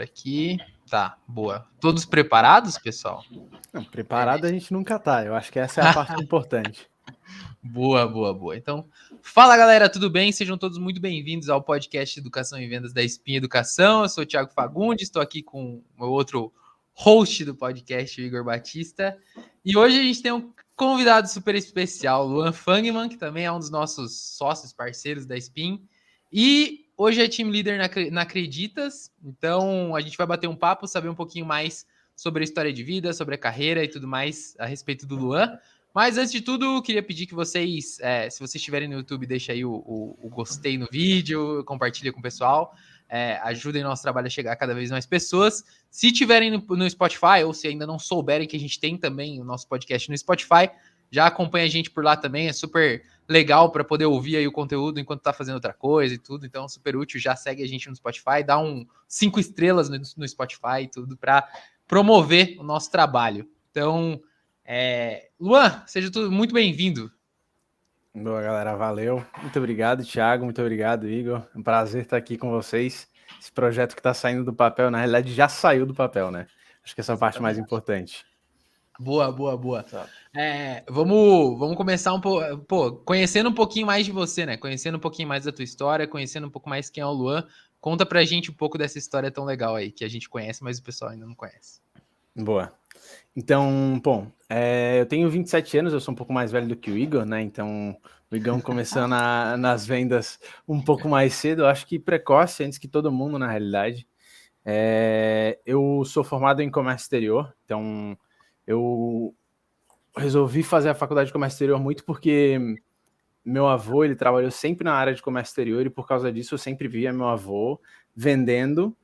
hora aqui. Tá, boa. Todos preparados, pessoal? Não, preparado a gente nunca tá. Eu acho que essa é a parte importante. Boa, boa, boa. Então, fala galera, tudo bem? Sejam todos muito bem-vindos ao podcast Educação e Vendas da Espinha Educação. Eu sou o Thiago Fagundes, estou aqui com o meu outro host do podcast, o Igor Batista. E hoje a gente tem um convidado super especial, Luan Fangman, que também é um dos nossos sócios, parceiros da Spin. E hoje é team leader na Acreditas. Então, a gente vai bater um papo, saber um pouquinho mais sobre a história de vida, sobre a carreira e tudo mais a respeito do Luan. Mas antes de tudo, queria pedir que vocês, se vocês estiverem no YouTube, deixem aí o gostei no vídeo, compartilhem com o pessoal, ajudem nosso trabalho a chegar a cada vez mais pessoas. Se tiverem no Spotify, ou se ainda não souberem que a gente tem também o nosso podcast no Spotify, já acompanha a gente por lá também, é super legal para poder ouvir aí o conteúdo enquanto tá fazendo outra coisa e tudo, então super útil, já segue a gente no Spotify, dá 5 estrelas no Spotify e tudo para promover o nosso trabalho. Então, Luan, seja tudo muito bem-vindo. Boa, galera, valeu. Muito obrigado, Thiago, muito obrigado, Igor. É um prazer estar aqui com vocês. Esse projeto que está saindo do papel, na realidade, já saiu do papel, né? Acho que essa é a parte mais importante. Boa, boa, boa. Vamos começar conhecendo um pouquinho mais de você, né? Conhecendo um pouquinho mais da tua história, conhecendo um pouco mais quem é o Luan. Conta pra gente um pouco dessa história tão legal aí, que a gente conhece, mas o pessoal ainda não conhece. Boa. Então, bom, eu tenho 27 anos, eu sou um pouco mais velho do que o Igor, né? Então, o Igor começou nas vendas um pouco mais cedo, eu acho que precoce, antes que todo mundo, na realidade. Eu sou formado em comércio exterior, então eu resolvi fazer a faculdade de comércio exterior muito porque meu avô, ele trabalhou sempre na área de comércio exterior e por causa disso eu sempre via meu avô vendendo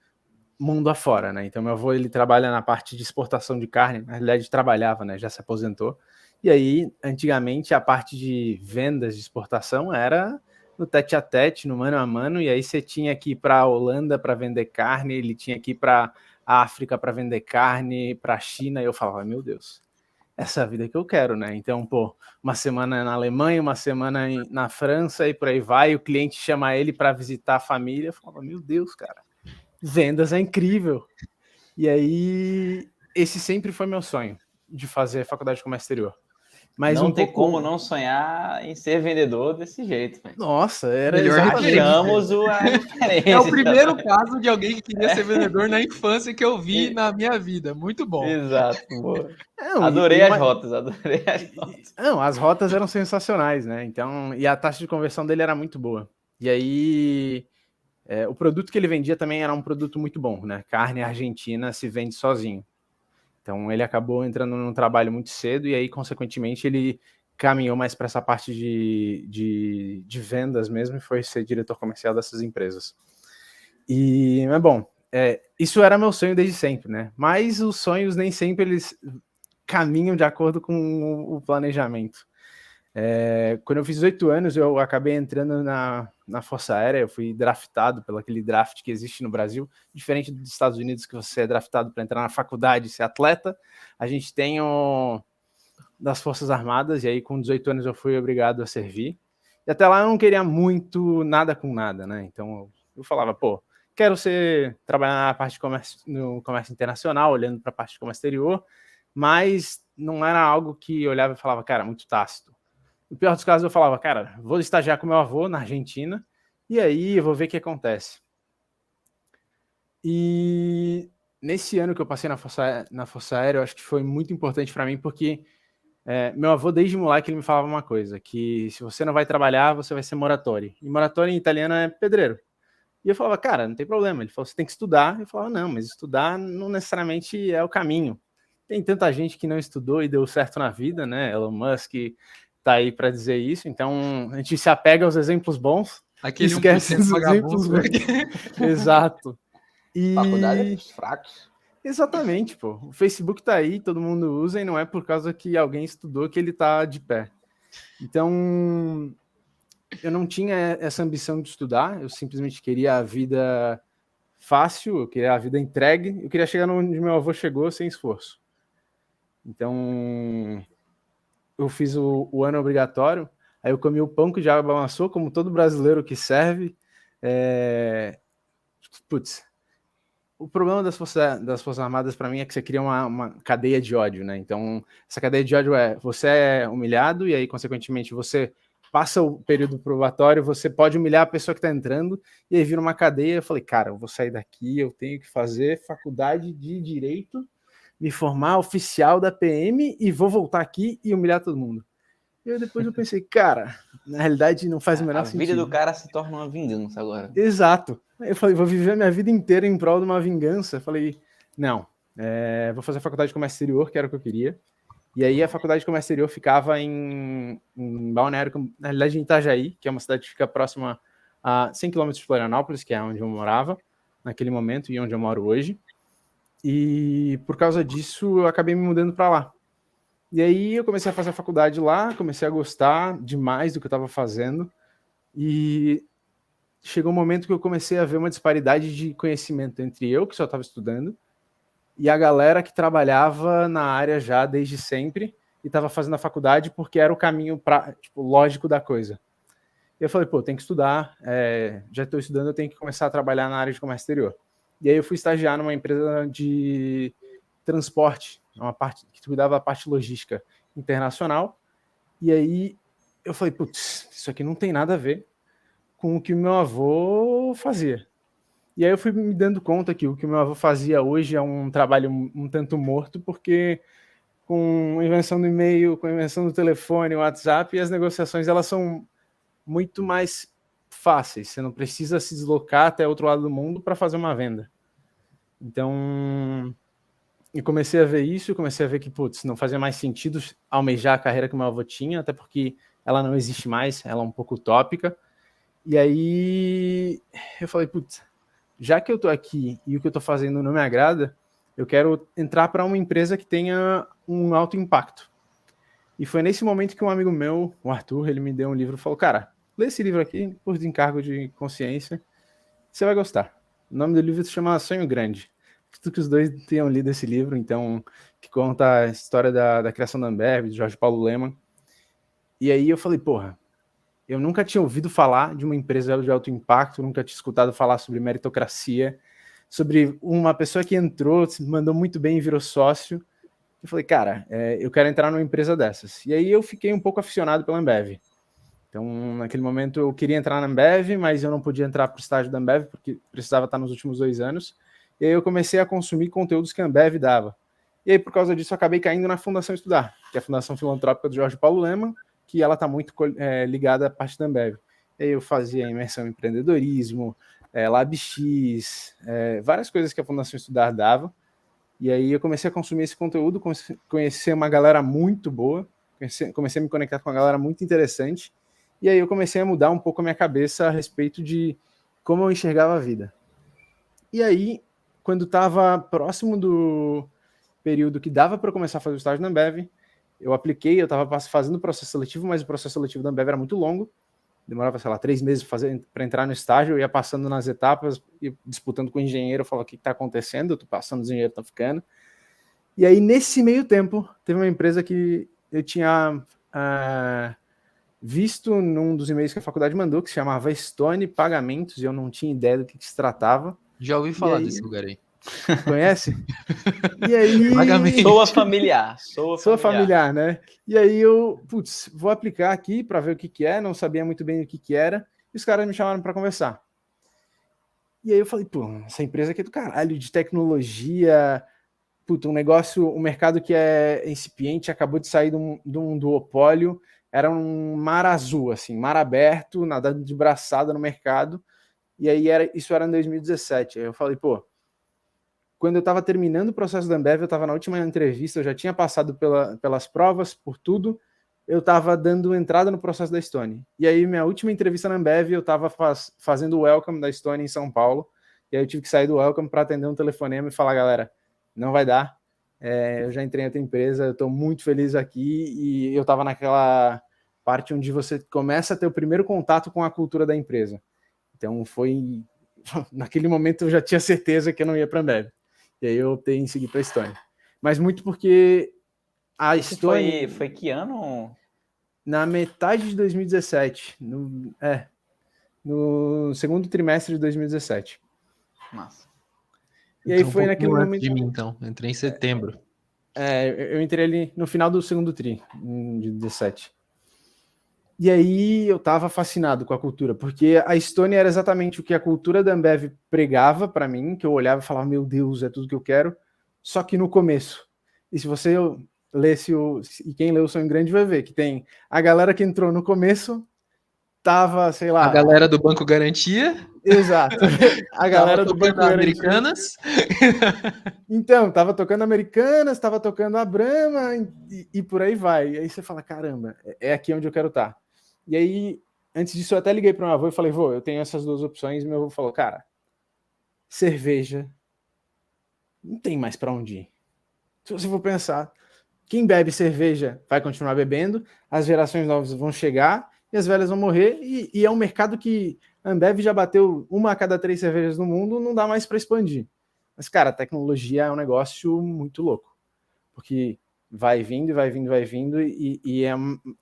mundo afora, né? Então meu avô, ele trabalha na parte de exportação de carne, na realidade trabalhava, né? Já se aposentou. E aí, antigamente, a parte de vendas de exportação era no tete a tete, no mano a mano, e aí você tinha que ir para a Holanda para vender carne, ele tinha que ir para a África para vender carne, para a China, e eu falava, meu Deus, essa é a vida que eu quero, né? Então, uma semana na Alemanha, uma semana na França e por aí vai, o cliente chama ele para visitar a família, eu falava, meu Deus, cara, vendas é incrível. E aí, esse sempre foi meu sonho, de fazer faculdade de comércio exterior. Mas não tem como não sonhar em ser vendedor desse jeito, velho. Nossa, era exatamente. Achamos a diferença. É o primeiro caso de alguém que queria ser vendedor na infância que eu vi na minha vida. Muito bom. Exato. Adorei as rotas. Não, as rotas eram sensacionais, né? Então, e a taxa de conversão dele era muito boa. E aí, o produto que ele vendia também era um produto muito bom, né? Carne argentina se vende sozinho. Então, ele acabou entrando num trabalho muito cedo e aí, consequentemente, ele caminhou mais para essa parte de vendas mesmo e foi ser diretor comercial dessas empresas. Mas bom, isso era meu sonho desde sempre, né? Mas os sonhos nem sempre eles caminham de acordo com o planejamento. Quando eu fiz 18 anos, eu acabei entrando na Força Aérea, eu fui draftado pelo aquele draft que existe no Brasil, diferente dos Estados Unidos, que você é draftado para entrar na faculdade e ser atleta, a gente tem das Forças Armadas, e aí com 18 anos eu fui obrigado a servir, e até lá eu não queria muito nada com nada, né? Então eu falava, quero trabalhar na parte de comércio, no comércio internacional, olhando para a parte de comércio exterior, mas não era algo que eu olhava e falava, cara, muito tácito. No pior dos casos, eu falava, cara, vou estagiar com meu avô na Argentina e aí eu vou ver o que acontece. E nesse ano que eu passei na Força Aérea, eu acho que foi muito importante para mim porque meu avô, desde moleque, ele me falava uma coisa, que se você não vai trabalhar, você vai ser moratore. E moratore em italiano é pedreiro. E eu falava, cara, não tem problema. Ele falou, você tem que estudar. Eu falava, não, mas estudar não necessariamente é o caminho. Tem tanta gente que não estudou e deu certo na vida, né? Elon Musk tá aí para dizer isso. Então, a gente se apega aos exemplos bons. Aquele esquece os exemplos ruins. Exato. Faculdade é dos fracos. Exatamente, O Facebook tá aí, todo mundo usa e não é por causa que alguém estudou que ele tá de pé. Então, eu não tinha essa ambição de estudar, eu simplesmente queria a vida fácil, eu queria a vida entregue, eu queria chegar onde meu avô chegou sem esforço. Então, eu fiz o ano obrigatório, aí eu comi o pão que o diabo amassou, como todo brasileiro que serve. Putz, o problema das Forças Armadas para mim é que você cria uma cadeia de ódio, né? Então, essa cadeia de ódio você é humilhado e aí, consequentemente, você passa o período probatório, você pode humilhar a pessoa que está entrando e aí vira uma cadeia. Eu falei, cara, eu vou sair daqui, eu tenho que fazer faculdade de Direito, me formar oficial da PM e vou voltar aqui e humilhar todo mundo. E aí depois eu pensei, cara, na realidade não faz o menor sentido. A vida do cara se torna uma vingança agora. Exato. Eu falei, vou viver minha vida inteira em prol de uma vingança. Eu falei, não, vou fazer a faculdade de comércio exterior, que era o que eu queria. E aí a faculdade de comércio exterior ficava em Balneário, na realidade em Itajaí, que é uma cidade que fica próxima a 100 km de Florianópolis, que é onde eu morava naquele momento e onde eu moro hoje. E por causa disso eu acabei me mudando para lá. E aí eu comecei a fazer a faculdade lá, comecei a gostar demais do que eu estava fazendo. E chegou um momento que eu comecei a ver uma disparidade de conhecimento entre eu, que só estava estudando, e a galera que trabalhava na área já desde sempre e estava fazendo a faculdade porque era o caminho lógico da coisa. E eu falei, pô, tem que estudar, já estou estudando, eu tenho que começar a trabalhar na área de comércio exterior. E aí eu fui estagiar numa empresa de transporte, uma parte que cuidava da parte logística internacional. E aí eu falei, putz, isso aqui não tem nada a ver com o que o meu avô fazia. E aí eu fui me dando conta que o que o meu avô fazia hoje é um trabalho um tanto morto, porque com a invenção do e-mail, com a invenção do telefone, o WhatsApp, as negociações elas são muito mais fáceis. Você não precisa se deslocar até outro lado do mundo para fazer uma venda. Então, eu comecei a ver isso, comecei a ver que, putz, não fazia mais sentido almejar a carreira que o meu avô tinha, até porque ela não existe mais, ela é um pouco utópica. E aí eu falei, putz, já que eu tô aqui e o que eu tô fazendo não me agrada, eu quero entrar para uma empresa que tenha um alto impacto. E foi nesse momento que um amigo meu, o Arthur, ele me deu um livro e falou, cara, lê esse livro aqui, por desencargo de consciência, você vai gostar. O nome do livro se chama Sonho Grande. Acredito que os dois tenham lido esse livro, então, que conta a história da criação da Ambev, de Jorge Paulo Lemann. E aí eu falei, porra, eu nunca tinha ouvido falar de uma empresa de alto impacto, nunca tinha escutado falar sobre meritocracia, sobre uma pessoa que entrou, se mandou muito bem e virou sócio. Eu falei, cara, eu quero entrar numa empresa dessas. E aí eu fiquei um pouco aficionado pela Ambev. Então, naquele momento, eu queria entrar na Ambev, mas eu não podia entrar para o estágio da Ambev, porque precisava estar nos últimos 2 anos. E aí eu comecei a consumir conteúdos que a Ambev dava. E aí, por causa disso, eu acabei caindo na Fundação Estudar, que é a Fundação Filantrópica do Jorge Paulo Lemann, que ela está muito ligada à parte da Ambev. E aí eu fazia imersão em empreendedorismo, LabX, várias coisas que a Fundação Estudar dava. E aí eu comecei a consumir esse conteúdo, conhecer uma galera muito boa, comecei a me conectar com uma galera muito interessante, e aí eu comecei a mudar um pouco a minha cabeça a respeito de como eu enxergava a vida. E aí, quando estava próximo do período que dava para começar a fazer o estágio na Ambev, eu apliquei, eu estava fazendo o processo seletivo, mas o processo seletivo da Ambev era muito longo, demorava, sei lá, 3 meses para entrar no estágio, eu ia passando nas etapas, e disputando com o engenheiro, eu falava, o que está acontecendo? Eu estou passando, os engenheiros estão ficando. E aí, nesse meio tempo, teve uma empresa que eu tinha visto num dos e-mails que a faculdade mandou, que se chamava Stone Pagamentos, e eu não tinha ideia do que se tratava. Já ouvi falar desse lugar aí. Conhece? E aí... Vagamente. Soa familiar. Soa familiar, né? E aí eu, putz, vou aplicar aqui para ver o que é, não sabia muito bem o que era, e os caras me chamaram para conversar. E aí eu falei, pô, essa empresa aqui é do caralho, de tecnologia, puta, um mercado que é incipiente, acabou de sair de um duopólio, era um mar azul, assim, mar aberto, nadando de braçada no mercado, e aí isso era em 2017. Aí eu falei, pô, quando eu estava terminando o processo da Ambev, eu estava na última entrevista, eu já tinha passado pelas provas, por tudo, eu estava dando entrada no processo da Stone. E aí, minha última entrevista na Ambev, eu estava fazendo o welcome da Stone em São Paulo, e aí eu tive que sair do welcome para atender um telefonema e falar, galera, não vai dar, eu já entrei em outra empresa, eu estou muito feliz aqui, e eu estava naquela parte onde você começa a ter o primeiro contato com a cultura da empresa. Então, naquele momento eu já tinha certeza que eu não ia para a Ambev. E aí eu optei em seguir para a Stone. Mas muito porque a Stone... Foi que ano? Na metade de 2017. No segundo trimestre de 2017. Massa. E aí foi naquele antes momento. de mim, então. Eu entrei em setembro. Eu entrei ali no final do segundo tri, de 17. E aí eu tava fascinado com a cultura, porque a Estônia era exatamente o que a cultura da Ambev pregava para mim, que eu olhava e falava, meu Deus, é tudo que eu quero, só que no começo. E se você lesse e quem leu o Sonho Grande vai ver que tem a galera que entrou no começo, tava, sei lá... A galera do Banco Garantia. Exato. A galera do Banco Garantia. Americanas. Então, tava tocando Americanas, tava tocando a Brahma e por aí vai. E aí você fala, caramba, é aqui onde eu quero estar. E aí, antes disso, eu até liguei para meu avô e falei, vô, eu tenho essas duas opções. E meu avô falou, cara, cerveja, não tem mais para onde ir. Se você for pensar, quem bebe cerveja vai continuar bebendo, as gerações novas vão chegar e as velhas vão morrer. E é um mercado que a Ambev já bateu 1 a cada 3 cervejas no mundo, não dá mais para expandir. Mas, cara, a tecnologia é um negócio muito louco. Porque vai vindo, e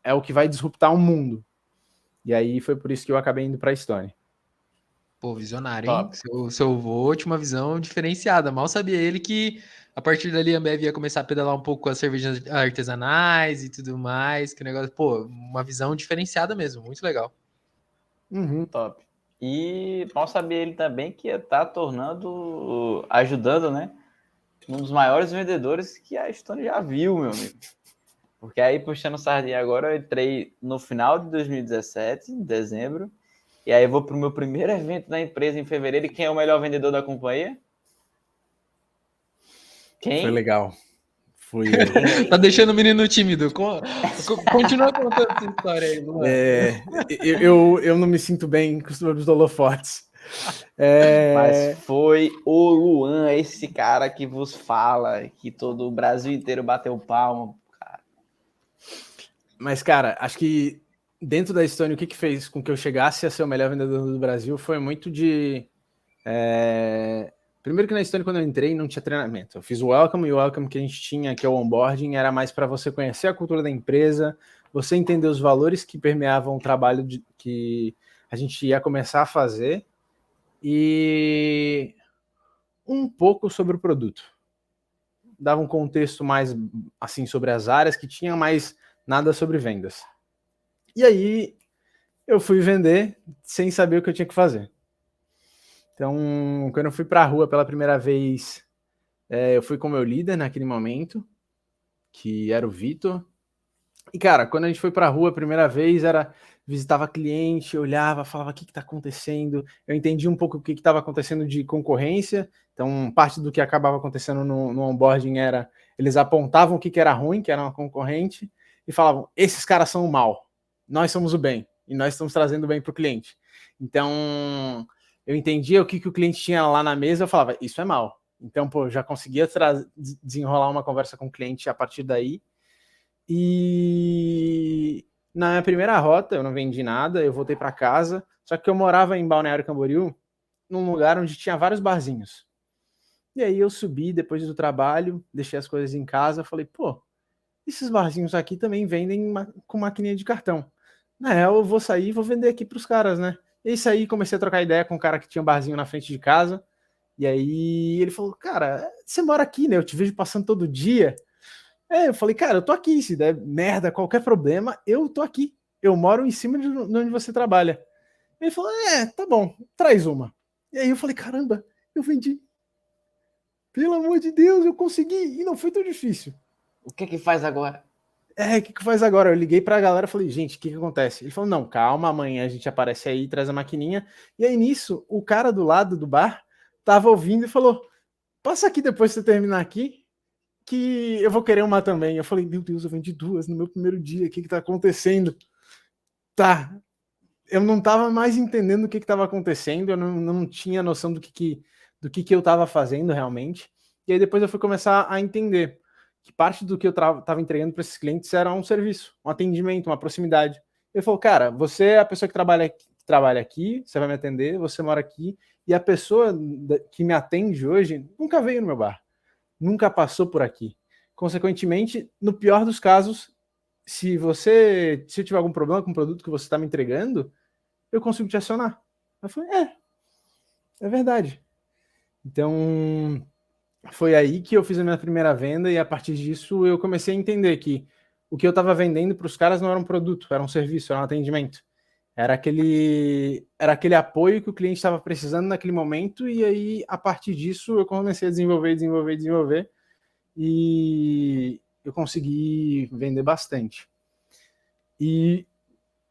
é o que vai disruptar o mundo. E aí foi por isso que eu acabei indo para a Estônia. Pô, visionário, hein? Seu avô tinha uma visão diferenciada. Mal sabia ele que a partir dali a Ambev ia começar a pedalar um pouco com as cervejas artesanais e tudo mais. Que negócio, pô, uma visão diferenciada mesmo. Muito legal. Top. E mal sabia ele também que ia estar ajudando, né? Um dos maiores vendedores que a Estônia já viu, meu amigo. Porque aí, puxando sardinha agora, eu entrei no final de 2017, em dezembro, e aí eu vou pro meu primeiro evento da empresa em fevereiro, e quem é o melhor vendedor da companhia? Quem? Foi legal. Fui eu. Tá deixando o menino tímido. Continua contando essa história aí, Luan. Eu não me sinto bem com os holofotes. Mas foi o Luan, esse cara que vos fala, que todo o Brasil inteiro bateu palma. Cara. Mas, cara, acho que dentro da Estônia, o que fez com que eu chegasse a ser o melhor vendedor do Brasil foi muito de... Primeiro que na Estônia, quando eu entrei, não tinha treinamento. Eu fiz o Welcome, e o Welcome que a gente tinha, que é o onboarding, era mais para você conhecer a cultura da empresa, você entender os valores que permeavam o trabalho que a gente ia começar a fazer e um pouco sobre o produto. Dava um contexto mais assim sobre as áreas, que tinha mais nada sobre vendas. E aí eu fui vender sem saber o que eu tinha que fazer. Então, quando eu fui para a rua pela primeira vez, eu fui com o meu líder naquele momento, que era o Vitor. E, cara, quando a gente foi para a rua a primeira vez, visitava cliente, olhava, falava o que está acontecendo. Eu entendi um pouco o que estava acontecendo de concorrência. Então, parte do que acabava acontecendo no onboarding era, eles apontavam o que era ruim, que era uma concorrente, e falavam, esses caras são o mal, nós somos o bem, e nós estamos trazendo o bem para o cliente. Então, eu entendia o que o cliente tinha lá na mesa, eu falava, isso é mal. Então, pô, já conseguia desenrolar uma conversa com o cliente a partir daí. E na minha primeira rota, eu não vendi nada, eu voltei para casa, só que eu morava em Balneário Camboriú, num lugar onde tinha vários barzinhos. E aí eu subi depois do trabalho, deixei as coisas em casa, falei, pô, esses barzinhos aqui também vendem com maquininha de cartão. Na real, eu vou sair e vou vender aqui para os caras, né? E isso aí, comecei a trocar ideia com um cara que tinha um barzinho na frente de casa. E aí ele falou, cara, você mora aqui, né? Eu te vejo passando todo dia. Eu falei, cara, eu tô aqui, se der merda, qualquer problema, eu tô aqui. Eu moro em cima de onde você trabalha. Ele falou, tá bom, traz uma. E aí eu falei, caramba, eu vendi. Pelo amor de Deus, eu consegui. E não foi tão difícil. O que faz agora? O que faz agora? Eu liguei pra galera e falei, gente, o que acontece? Ele falou, não, calma, amanhã a gente aparece aí, traz a maquininha. E aí nisso, o cara do lado do bar tava ouvindo e falou, passa aqui depois que você terminar aqui, que eu vou querer uma também. Eu falei, meu Deus, eu vendi 2 no meu primeiro dia, o que tá acontecendo? Tá, eu não tava mais entendendo o que tava acontecendo, eu não tinha noção do que eu tava fazendo realmente. E aí depois eu fui começar a entender que parte do que eu tava entregando para esses clientes era um serviço, um atendimento, uma proximidade. Ele falou, cara, você é a pessoa que trabalha aqui, você vai me atender, você mora aqui, e a pessoa que me atende hoje nunca veio no meu bar, nunca passou por aqui. Consequentemente, no pior dos casos, se eu tiver algum problema com o produto que você está me entregando, eu consigo te acionar. Eu falei, é verdade. Então, foi aí que eu fiz a minha primeira venda e a partir disso eu comecei a entender que o que eu estava vendendo para os caras não era um produto, era um serviço, era um atendimento. Era aquele apoio que o cliente estava precisando naquele momento e aí, a partir disso, eu comecei a desenvolver e eu consegui vender bastante. E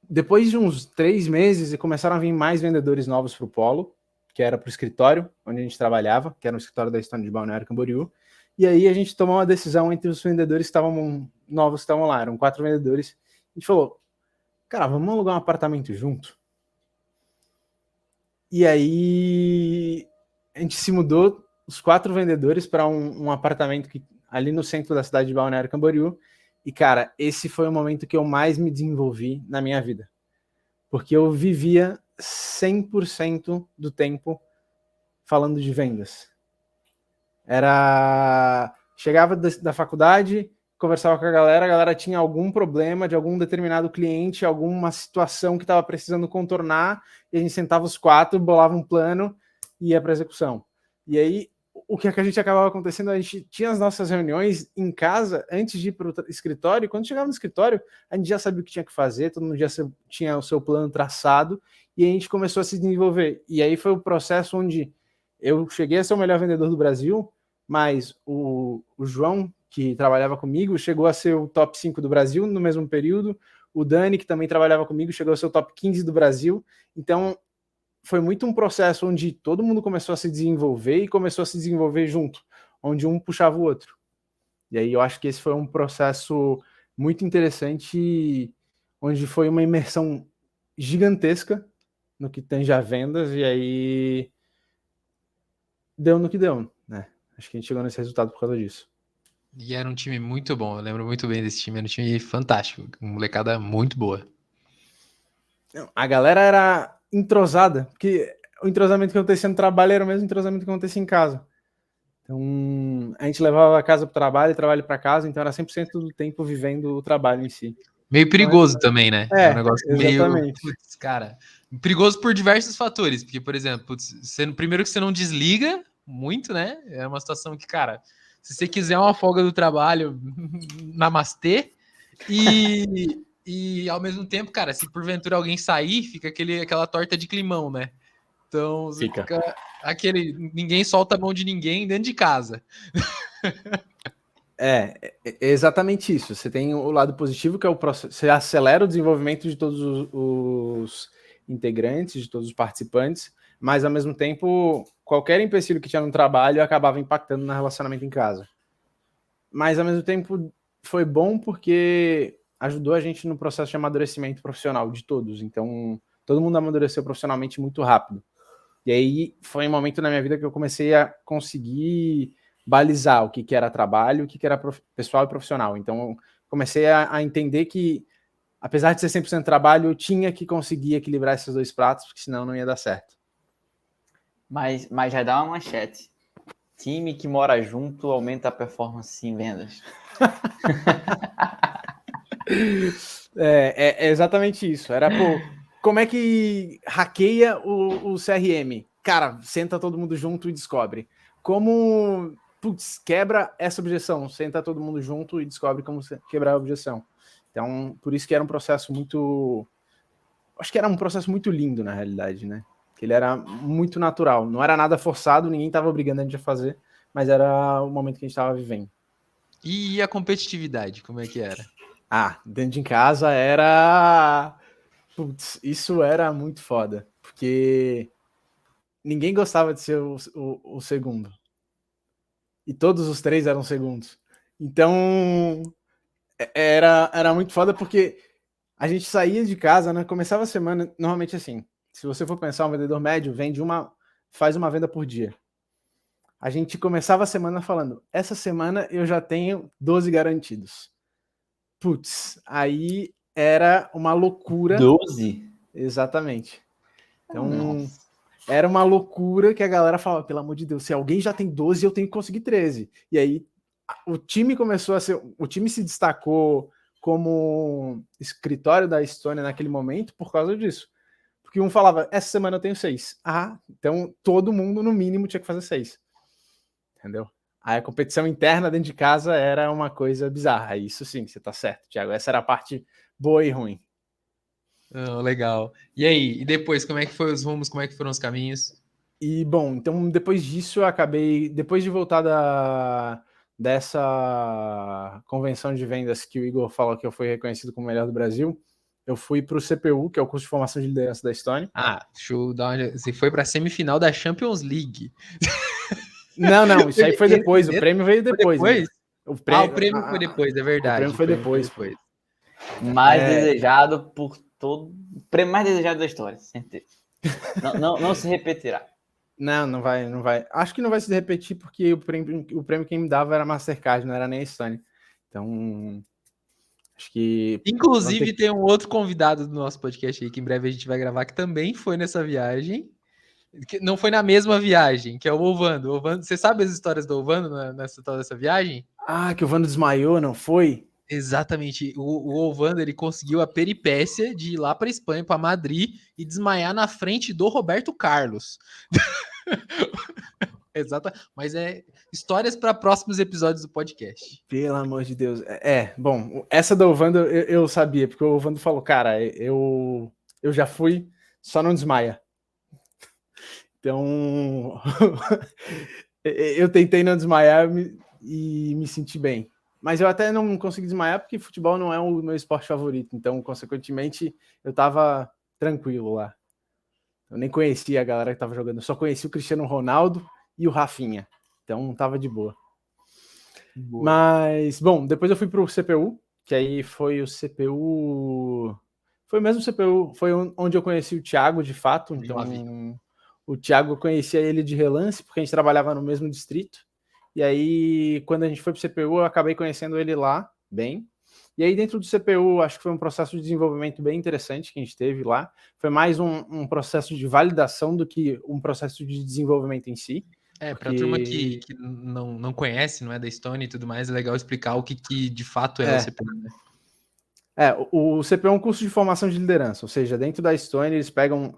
depois de uns 3 meses, começaram a vir mais vendedores novos para o Polo, que era para o escritório onde a gente trabalhava, que era no escritório da Estônia de Balneário Camboriú. E aí a gente tomou uma decisão entre os vendedores que estavam novos que estavam lá, eram 4 vendedores. A gente falou, cara, vamos alugar um apartamento junto? E aí a gente se mudou, os 4 vendedores, para um apartamento que, ali no centro da cidade de Balneário Camboriú. E, cara, esse foi o momento que eu mais me desenvolvi na minha vida. Porque eu vivia 100% do tempo falando de vendas. Chegava da faculdade, conversava com a galera tinha algum problema de algum determinado cliente, alguma situação que estava precisando contornar, e a gente sentava os 4, bolava um plano e ia para execução. E aí, o que a gente acabava acontecendo, a gente tinha as nossas reuniões em casa antes de ir para o escritório, e quando chegava no escritório, a gente já sabia o que tinha que fazer, todo mundo já tinha o seu plano traçado, e a gente começou a se desenvolver. E aí foi o processo onde eu cheguei a ser o melhor vendedor do Brasil, mas o João, que trabalhava comigo, chegou a ser o top 5 do Brasil no mesmo período. O Dani, que também trabalhava comigo, chegou a ser o top 15 do Brasil. Então, foi muito um processo onde todo mundo começou a se desenvolver e começou a se desenvolver junto, onde um puxava o outro. E aí eu acho que esse foi um processo muito interessante, onde foi uma imersão gigantesca no que tange a vendas, e aí deu no que deu, né? Acho que a gente chegou nesse resultado por causa disso. E era um time muito bom, eu lembro muito bem desse time, era um time fantástico, uma molecada muito boa. A galera era entrosada, porque o entrosamento que acontecia no trabalho era o mesmo entrosamento que acontecia em casa. Então, a gente levava a casa para o trabalho e trabalho para casa, então era 100% do tempo vivendo o trabalho em si. Meio perigoso também, né? É um negócio exatamente. meio, putz, cara, perigoso por diversos fatores, porque, por exemplo, putz, primeiro que você não desliga muito, né? É uma situação que, cara, se você quiser uma folga do trabalho, namastê, e ao mesmo tempo, cara, se porventura alguém sair, fica aquela torta de climão, né? Então, fica ninguém solta a mão de ninguém dentro de casa. É exatamente isso. Você tem o lado positivo, que é o processo, você acelera o desenvolvimento de todos os integrantes, de todos os participantes, mas ao mesmo tempo, qualquer empecilho que tinha no trabalho acabava impactando no relacionamento em casa. Mas ao mesmo tempo foi bom porque ajudou a gente no processo de amadurecimento profissional de todos. Então, todo mundo amadureceu profissionalmente muito rápido. E aí foi um momento na minha vida que eu comecei a conseguir balizar o que era trabalho, o que era pessoal e profissional. Então, comecei a entender que, apesar de ser 100% trabalho, eu tinha que conseguir equilibrar esses 2 pratos, porque senão não ia dar certo. Mas já dá uma manchete. Time que mora junto aumenta a performance em vendas. É exatamente isso. Era, como é que hackeia o CRM? Cara, senta todo mundo junto e descobre. Como, quebra essa objeção? Senta todo mundo junto e descobre como quebrar a objeção. Então, por isso que era um processo muito... Acho que era um processo muito lindo, na realidade, né? Que ele era muito natural. Não era nada forçado, ninguém estava obrigando a gente a fazer, mas era o momento que a gente estava vivendo. E a competitividade, como é que era? Dentro de casa era... isso era muito foda, porque ninguém gostava de ser o segundo. E todos os 3 eram segundos. Então, era muito foda, porque a gente saía de casa, né? Começava a semana, normalmente assim, se você for pensar, um vendedor médio faz uma venda por dia. A gente começava a semana falando, essa semana eu já tenho 12 garantidos. Aí era uma loucura. 12? Exatamente. Então, era uma loucura que a galera falava, pelo amor de Deus, se alguém já tem 12, eu tenho que conseguir 13. E aí, o time começou a ser... O time se destacou como escritório da Estônia naquele momento por causa disso. Porque um falava, essa semana eu tenho 6. Então todo mundo, no mínimo, tinha que fazer 6. Entendeu? Aí a competição interna dentro de casa era uma coisa bizarra. Isso sim, você tá certo, Thiago. Essa era a parte boa e ruim. Legal. E aí, e depois, como é que foi os rumos, como é que foram os caminhos? E, bom, então depois disso eu acabei... Depois de voltar dessa convenção de vendas que o Igor falou que eu fui reconhecido como o melhor do Brasil, eu fui para o CPU, que é o curso de formação de liderança da Estônia. Deixa eu dar uma... Você foi para a semifinal da Champions League. Não, isso aí foi depois. O prêmio veio depois. Foi depois? O prêmio, o prêmio foi depois, é verdade. O prêmio foi depois. Mais desejado por todo... O prêmio mais desejado da história, certeza. Não se repetirá. Não vai. Acho que não vai se repetir porque o prêmio quem me dava era a Mastercard, não era nem a Estônia. Então, acho que... Inclusive, tem um outro convidado do nosso podcast aí, que em breve a gente vai gravar, que também foi nessa viagem. Que não foi na mesma viagem, que é o Ovando. Você sabe as histórias do Ovando nessa tal dessa viagem? Que o Ovando desmaiou, não foi? Exatamente. O Ovando, ele conseguiu a peripécia de ir lá para Espanha, para Madrid, e desmaiar na frente do Roberto Carlos. Exato. Mas é histórias para próximos episódios do podcast. Pelo amor de Deus. Bom, essa do Ovando eu sabia, porque o Ovando falou, cara, eu já fui, só não desmaia. Então, eu tentei não desmaiar e me senti bem. Mas eu até não consegui desmaiar porque futebol não é o meu esporte favorito. Então, consequentemente, eu tava tranquilo lá. Eu nem conhecia a galera que tava jogando. Eu só conheci o Cristiano Ronaldo e o Rafinha. Então, tava de boa. Mas, bom, depois eu fui pro CPU, que aí foi o CPU... Foi o mesmo CPU, foi onde eu conheci o Thiago, de fato. Então, o Thiago, eu conhecia ele de relance, porque a gente trabalhava no mesmo distrito. E aí, quando a gente foi pro CPU, eu acabei conhecendo ele lá, bem. E aí, dentro do CPU, acho que foi um processo de desenvolvimento bem interessante que a gente teve lá. Foi mais um processo de validação do que um processo de desenvolvimento em si. Para a turma que não conhece, não é da Estônia e tudo mais, é legal explicar o que de fato é o CPU, né? O CPU é um curso de formação de liderança, ou seja, dentro da Estônia eles pegam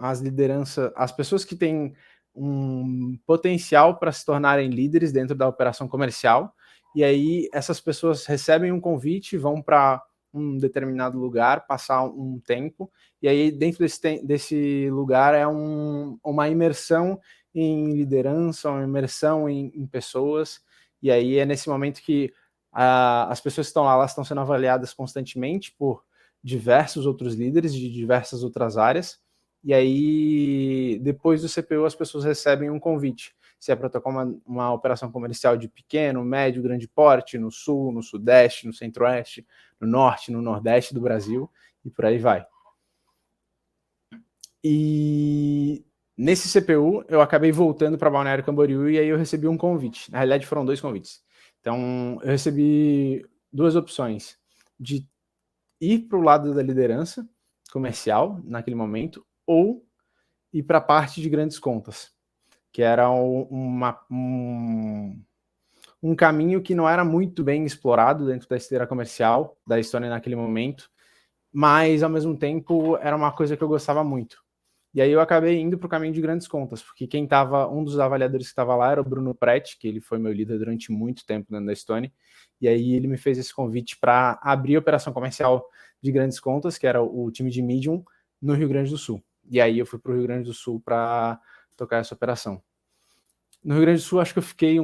as pessoas que têm um potencial para se tornarem líderes dentro da operação comercial, e aí essas pessoas recebem um convite, vão para um determinado lugar, passar um tempo, e aí dentro desse lugar é uma imersão em liderança, uma imersão em pessoas, e aí é nesse momento que as pessoas que estão lá, elas estão sendo avaliadas constantemente por diversos outros líderes de diversas outras áreas, e aí depois do CPU as pessoas recebem um convite, se é para tocar uma operação comercial de pequeno, médio, grande porte, no sul, no sudeste, no centro-oeste, no norte, no nordeste do Brasil, e por aí vai. E nesse CPU eu acabei voltando para Balneário Camboriú e aí eu recebi um convite, na realidade foram 2 convites. Então, eu recebi 2 opções, de ir para o lado da liderança comercial, naquele momento, ou ir para a parte de grandes contas, que era um caminho que não era muito bem explorado dentro da esteira comercial da Estônia naquele momento, mas, ao mesmo tempo, era uma coisa que eu gostava muito. E aí eu acabei indo para o caminho de grandes contas, porque um dos avaliadores que estava lá era o Bruno Prete, que ele foi meu líder durante muito tempo dentro da Estônia, e aí ele me fez esse convite para abrir a operação comercial de grandes contas, que era o time de Medium, no Rio Grande do Sul. E aí eu fui para o Rio Grande do Sul para tocar essa operação. No Rio Grande do Sul, acho que eu fiquei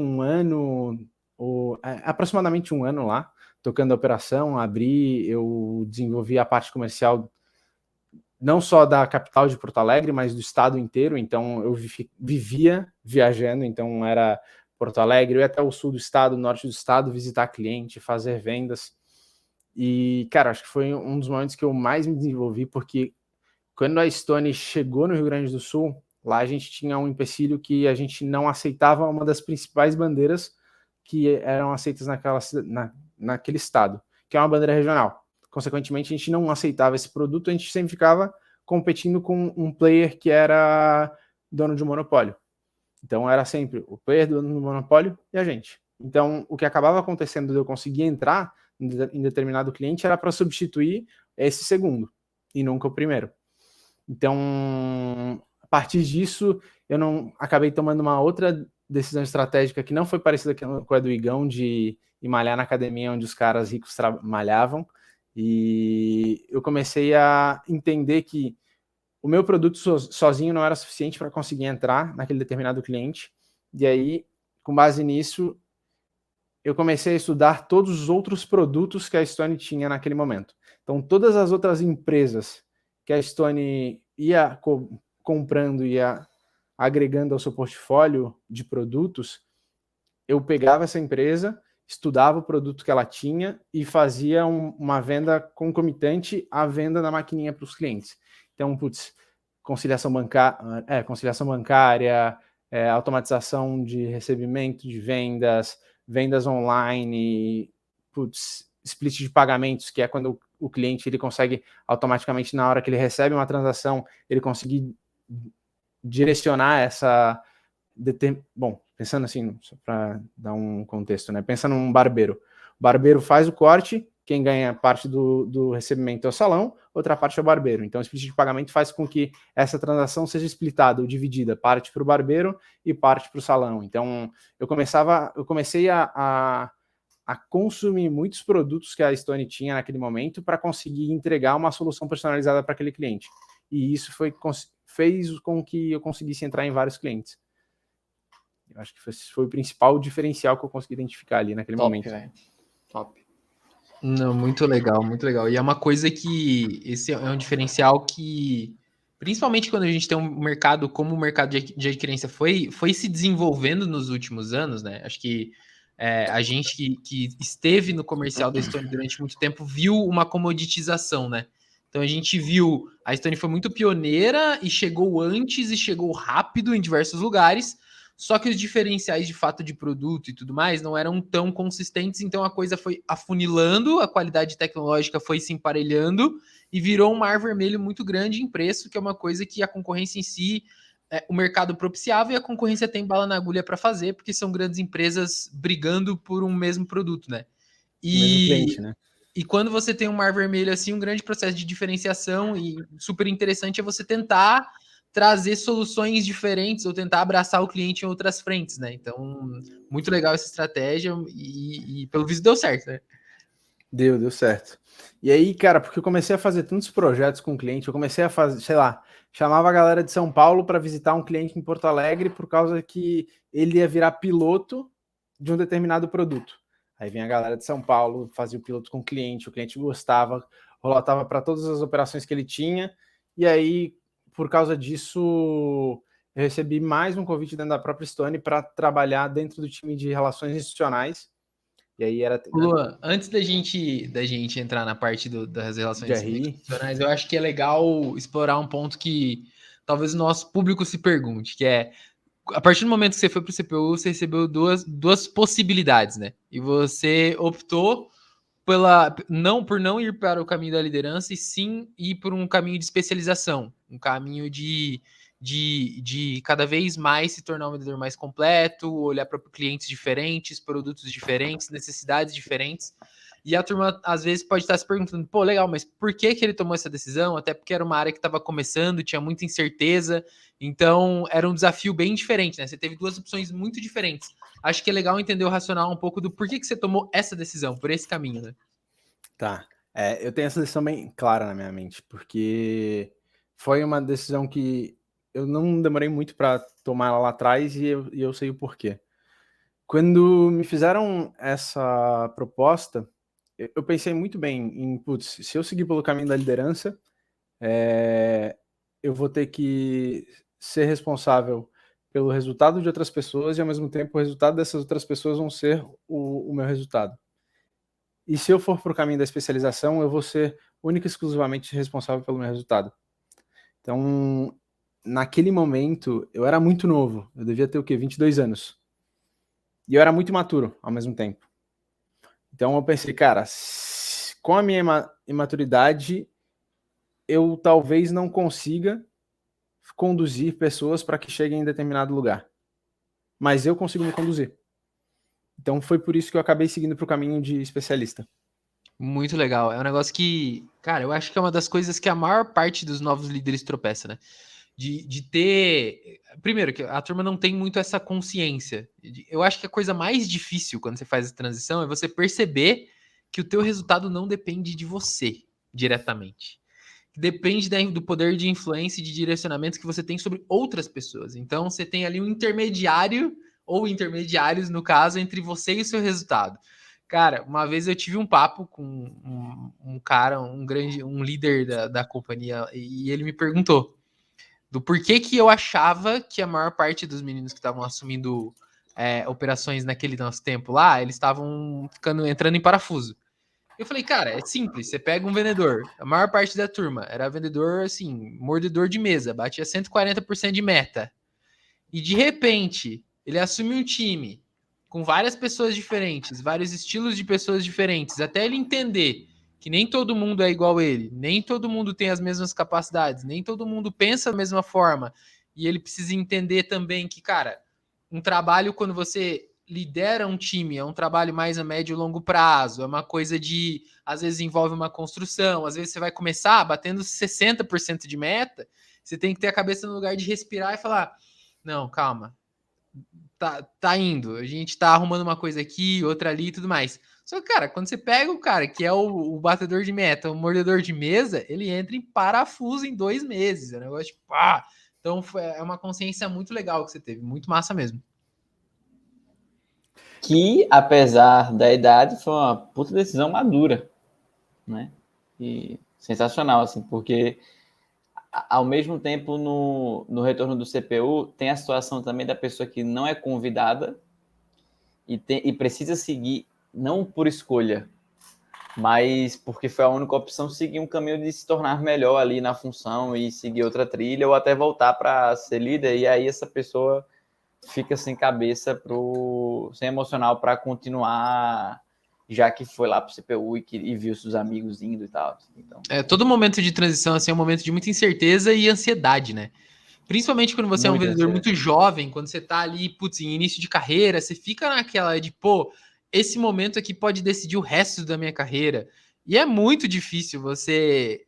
aproximadamente um ano lá, tocando a operação, eu desenvolvi a parte comercial não só da capital de Porto Alegre, mas do estado inteiro, então eu vivia viajando, então era Porto Alegre, eu ia até o sul do estado, norte do estado, visitar cliente, fazer vendas, e, cara, acho que foi um dos momentos que eu mais me desenvolvi, porque quando a Estônia chegou no Rio Grande do Sul, lá a gente tinha um empecilho que a gente não aceitava uma das principais bandeiras que eram aceitas naquele estado, que é uma bandeira regional. Consequentemente, a gente não aceitava esse produto, a gente sempre ficava competindo com um player que era dono de um monopólio. Então, era sempre o player dono do monopólio e a gente. Então, o que acabava acontecendo de eu conseguir entrar em determinado cliente era para substituir esse segundo, e nunca o primeiro. Então, a partir disso, eu não acabei tomando uma outra decisão estratégica que não foi parecida com a do Igão, de ir malhar na academia onde os caras ricos malhavam. E eu comecei a entender que o meu produto sozinho não era suficiente para conseguir entrar naquele determinado cliente. E aí, com base nisso, eu comecei a estudar todos os outros produtos que a Stone tinha naquele momento. Então, todas as outras empresas que a Stone ia comprando, ia agregando ao seu portfólio de produtos, eu pegava essa empresa, estudava o produto que ela tinha e fazia uma venda concomitante à venda da maquininha para os clientes. Então, conciliação bancária, automatização de recebimento de vendas online, split de pagamentos, que é quando o cliente ele consegue automaticamente, na hora que ele recebe uma transação, ele conseguir direcionar essa... Bom, pensando assim, só para dar um contexto, né? Pensa num barbeiro. O barbeiro faz o corte, quem ganha parte do recebimento é o salão, outra parte é o barbeiro. Então, o split de pagamento faz com que essa transação seja splitada ou dividida, parte para o barbeiro e parte para o salão. Então, eu comecei a consumir muitos produtos que a Stone tinha naquele momento para conseguir entregar uma solução personalizada para aquele cliente. E isso fez com que eu conseguisse entrar em vários clientes. Eu acho que foi o principal diferencial que eu consegui identificar ali naquele momento. Véio. Top. Não, muito legal, muito legal. E é uma coisa que esse é um diferencial que, principalmente quando a gente tem um mercado como o mercado de adquirência foi se desenvolvendo nos últimos anos, né? Acho que a gente que esteve no comercial da Stone durante muito tempo viu uma comoditização, né? Então a gente viu, a Stone foi muito pioneira e chegou antes e chegou rápido em diversos lugares, só que os diferenciais de fato de produto e tudo mais não eram tão consistentes, então a coisa foi afunilando, a qualidade tecnológica foi se emparelhando e virou um mar vermelho muito grande em preço, que é uma coisa que a concorrência em si, o mercado propiciava e a concorrência tem bala na agulha para fazer, porque são grandes empresas brigando por um mesmo produto, né? O mesmo cliente, né? E quando você tem um mar vermelho assim, um grande processo de diferenciação e super interessante é você tentar trazer soluções diferentes ou tentar abraçar o cliente em outras frentes, né? Então, muito legal essa estratégia e pelo visto deu certo, né? Deu certo. E aí, cara, porque eu comecei a fazer tantos projetos com o cliente, eu comecei a fazer, sei lá, chamava a galera de São Paulo para visitar um cliente em Porto Alegre por causa que ele ia virar piloto de um determinado produto. Aí vinha a galera de São Paulo, fazia o piloto com o cliente gostava, rolotava para todas as operações que ele tinha, e aí, por causa disso, eu recebi mais um convite dentro da própria Stone para trabalhar dentro do time de relações institucionais. E aí era... Luan, antes da gente entrar na parte das relações institucionais, eu acho que é legal explorar um ponto que talvez o nosso público se pergunte, que é, a partir do momento que você foi para o CPU, você recebeu duas possibilidades, né? E você optou por não ir para o caminho da liderança e sim ir por um caminho de especialização, um caminho de cada vez mais se tornar um vendedor mais completo, olhar para clientes diferentes, produtos diferentes, necessidades diferentes. E a turma, às vezes, pode estar se perguntando, pô, legal, mas por que ele tomou essa decisão? Até porque era uma área que estava começando, tinha muita incerteza, então era um desafio bem diferente, né? Você teve duas opções muito diferentes. Acho que é legal entender o racional um pouco do porquê que você tomou essa decisão, por esse caminho, né? Tá. Eu tenho essa decisão bem clara na minha mente, porque foi uma decisão que eu não demorei muito para tomar ela lá atrás e eu sei o porquê. Quando me fizeram essa proposta, eu pensei muito bem em, putz, se eu seguir pelo caminho da liderança, eu vou ter que ser responsável pelo resultado de outras pessoas e, ao mesmo tempo, o resultado dessas outras pessoas vão ser o meu resultado. E se eu for para o caminho da especialização, eu vou ser única e exclusivamente responsável pelo meu resultado. Então, naquele momento, eu era muito novo. Eu devia ter o quê? 22 anos. E eu era muito imaturo ao mesmo tempo. Então eu pensei, cara, com a minha imaturidade, eu talvez não consiga conduzir pessoas para que cheguem em determinado lugar. Mas eu consigo me conduzir. Então foi por isso que eu acabei seguindo para o caminho de especialista. Muito legal. É um negócio que, cara, eu acho que é uma das coisas que a maior parte dos novos líderes tropeça, né? de ter... Primeiro, que a turma não tem muito essa consciência. Eu acho que a coisa mais difícil quando você faz a transição é você perceber que o teu resultado não depende de você diretamente. Depende do poder de influência e de direcionamento que você tem sobre outras pessoas. Então, você tem ali um intermediário, ou intermediários, no caso, entre você e o seu resultado. Cara, uma vez eu tive um papo com um cara, um líder da companhia, e ele me perguntou do porquê que eu achava que a maior parte dos meninos que estavam assumindo operações naquele nosso tempo lá, eles estavam entrando em parafuso. Eu falei, cara, é simples, você pega um vendedor, a maior parte da turma era vendedor, assim, mordedor de mesa, batia 140% de meta. E de repente, ele assume um time com várias pessoas diferentes, vários estilos de pessoas diferentes, até ele entender que nem todo mundo é igual a ele, nem todo mundo tem as mesmas capacidades, nem todo mundo pensa da mesma forma. E ele precisa entender também que, cara, um trabalho quando você lidera um time, é um trabalho mais a médio e longo prazo, é uma coisa de, às vezes envolve uma construção, às vezes você vai começar batendo 60% de meta, você tem que ter a cabeça no lugar de respirar e falar, não, calma, tá indo, a gente tá arrumando uma coisa aqui, outra ali e tudo mais. Só que, cara, quando você pega o cara que é o batedor de meta, o mordedor de mesa, ele entra em parafuso em 2 meses, é um negócio tipo, então é uma consciência muito legal que você teve, muito massa mesmo. Que, apesar da idade, foi uma puta decisão madura, né? E sensacional, assim, porque ao mesmo tempo no retorno do CPU tem a situação também da pessoa que não é convidada e precisa seguir, não por escolha, mas porque foi a única opção, seguir um caminho de se tornar melhor ali na função e seguir outra trilha ou até voltar para ser líder, e aí essa pessoa fica sem cabeça, sem emocional para continuar, já que foi lá pro CPU e viu seus amigos indo e tal. Então, todo momento de transição assim, é um momento de muita incerteza e ansiedade, né? Principalmente quando você é um vendedor muito jovem, quando você tá ali, putz, em início de carreira, você fica naquela de, pô, esse momento aqui pode decidir o resto da minha carreira. E é muito difícil você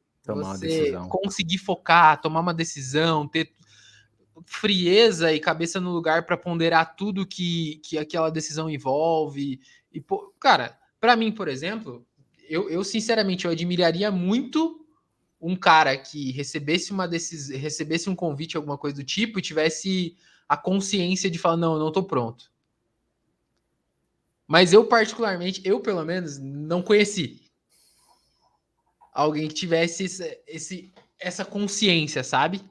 conseguir focar, tomar uma decisão, ter frieza e cabeça no lugar para ponderar tudo que aquela decisão envolve. E, pô, cara, para mim, por exemplo, eu sinceramente eu admiraria muito um cara que recebesse recebesse um convite, alguma coisa do tipo, e tivesse a consciência de falar, não, eu não tô pronto. Mas eu, particularmente, eu pelo menos, não conheci alguém que tivesse essa consciência, sabe?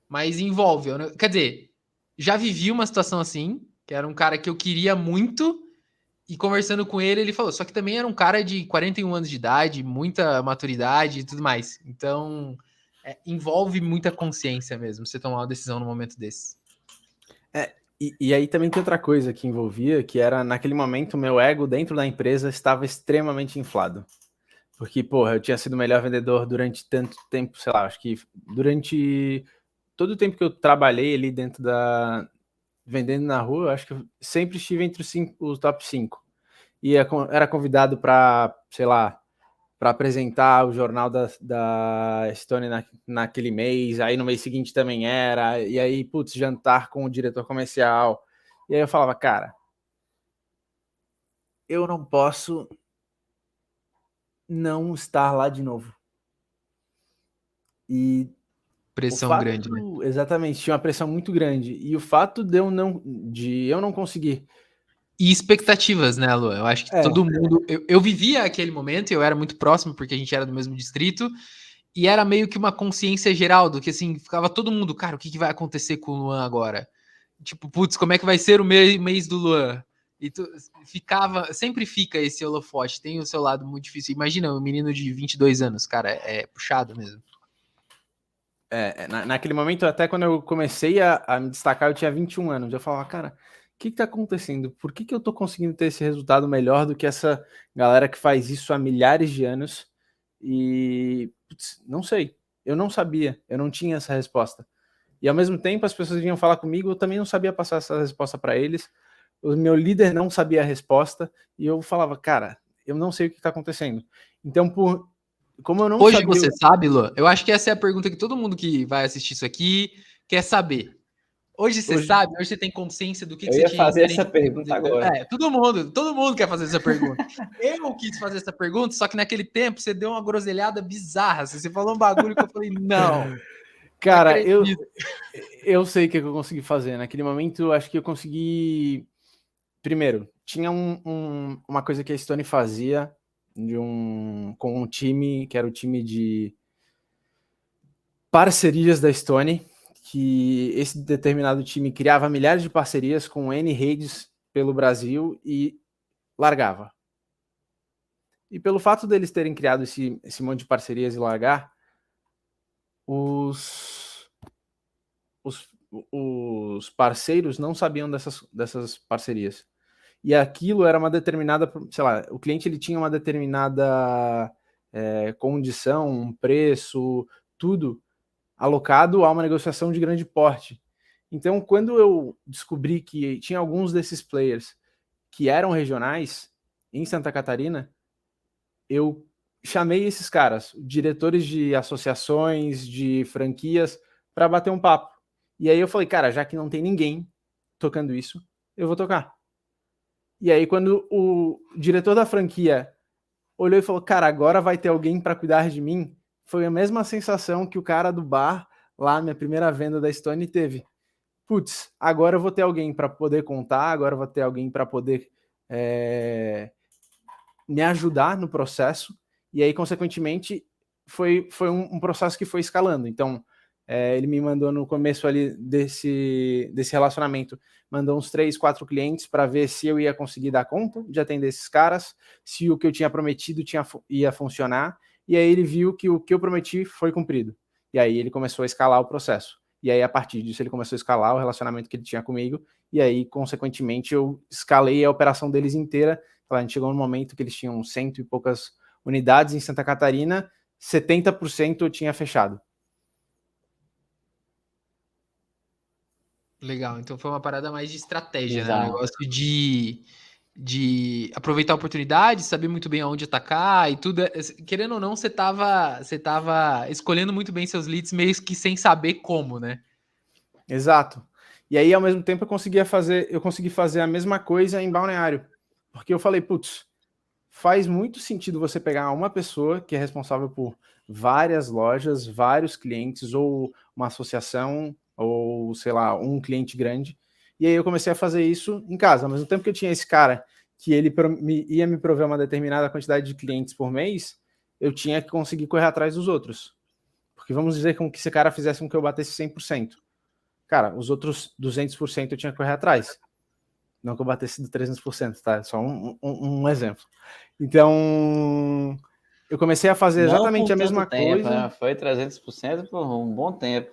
Mas envolve. Quer dizer, já vivi uma situação assim, que era um cara que eu queria muito, e conversando com ele, ele falou, só que também era um cara de 41 anos de idade, muita maturidade e tudo mais. Então, envolve muita consciência mesmo, você tomar uma decisão no momento desse. E aí também tem outra coisa que envolvia, que era, naquele momento, o meu ego dentro da empresa estava extremamente inflado. Porque, porra, eu tinha sido o melhor vendedor durante tanto tempo, sei lá, acho que durante todo o tempo que eu trabalhei ali dentro vendendo na rua, eu acho que eu sempre estive entre os top 5. E era convidado para, sei lá, para apresentar o jornal da Estônia naquele mês, aí no mês seguinte também era, e aí, putz, jantar com o diretor comercial. E aí eu falava, cara, eu não posso não estar lá de novo. E pressão grande, né? Exatamente, tinha uma pressão muito grande. E o fato de eu não conseguir. E expectativas, né, Lu? Eu acho que todo mundo. Eu vivia aquele momento, eu era muito próximo, porque a gente era do mesmo distrito, e era meio que uma consciência geral do que, assim, ficava todo mundo, cara, o que vai acontecer com o Luan agora? Tipo, putz, como é que vai ser o mês do Luan? E sempre fica esse holofote, tem o seu lado muito difícil. Imagina, um menino de 22 anos, cara, é puxado mesmo. Naquele momento, até quando eu comecei a me destacar, eu tinha 21 anos. Eu falava, cara, o que tá acontecendo? Por que eu tô conseguindo ter esse resultado melhor do que essa galera que faz isso há milhares de anos? E, putz, não sei. Eu não sabia. Eu não tinha essa resposta. E, ao mesmo tempo, as pessoas vinham falar comigo, eu também não sabia passar essa resposta para eles. O meu líder não sabia a resposta. E eu falava, cara, eu não sei o que tá acontecendo. Então, como eu não Hoje sabia... você sabe, Lu? Eu acho que essa é a pergunta que todo mundo que vai assistir isso aqui, quer saber. Hoje você sabe, hoje você tem consciência do que Eu você ia tinha fazer diferente essa pergunta agora. todo mundo quer fazer essa pergunta. Eu quis fazer essa pergunta, só que naquele tempo você deu uma groselhada bizarra. Assim, você falou um bagulho que eu falei, não. Cara, eu sei o que eu consegui fazer. Naquele momento, acho que eu consegui. Primeiro, tinha uma coisa que a Stone fazia com um time, que era o time de parcerias da Stone, que esse determinado time criava milhares de parcerias com N redes pelo Brasil e largava. E pelo fato deles terem criado esse monte de parcerias e largar, os parceiros não sabiam dessas parcerias. E aquilo era uma determinada, sei lá, o cliente ele tinha uma determinada condição, um preço, tudo alocado a uma negociação de grande porte. Então, quando eu descobri que tinha alguns desses players que eram regionais em Santa Catarina, eu chamei esses caras, diretores de associações, de franquias, para bater um papo. E aí eu falei, cara, já que não tem ninguém tocando isso, eu vou tocar. E aí quando o diretor da franquia olhou e falou, cara, agora vai ter alguém para cuidar de mim, foi a mesma sensação que o cara do bar, lá, minha primeira venda da Stone, teve. Putz, agora eu vou ter alguém para poder contar, agora eu vou ter alguém para poder me ajudar no processo, e aí, consequentemente, foi um processo que foi escalando. Então, ele me mandou no começo ali desse relacionamento, mandou uns 3, 4 clientes para ver se eu ia conseguir dar conta de atender esses caras, se o que eu tinha prometido ia funcionar, e aí ele viu que o que eu prometi foi cumprido. E aí ele começou a escalar o processo. E aí, a partir disso, ele começou a escalar o relacionamento que ele tinha comigo, e aí, consequentemente, eu escalei a operação deles inteira. A gente chegou no momento que eles tinham 100 e poucas unidades em Santa Catarina, 70% eu tinha fechado. Legal, então foi uma parada mais de estratégia, né? Um Exato. negócio de aproveitar a oportunidade, saber muito bem aonde atacar e tudo. Querendo ou não, você tava escolhendo muito bem seus leads, meio que sem saber como, né? Exato. E aí, ao mesmo tempo, eu consegui fazer a mesma coisa em Balneário. Porque eu falei, putz, faz muito sentido você pegar uma pessoa que é responsável por várias lojas, vários clientes, ou uma associação, ou, sei lá, um cliente grande. E aí eu comecei a fazer isso em casa. Ao mesmo tempo que eu tinha esse cara que ele ia me prover uma determinada quantidade de clientes por mês, eu tinha que conseguir correr atrás dos outros. Porque vamos dizer que esse cara fizesse com que eu batesse 100%. Cara, os outros 200% eu tinha que correr atrás. Não que eu batesse de 300%, tá? Só um exemplo. Então, eu comecei a fazer exatamente a mesma coisa. Né? Foi 300% por um bom tempo.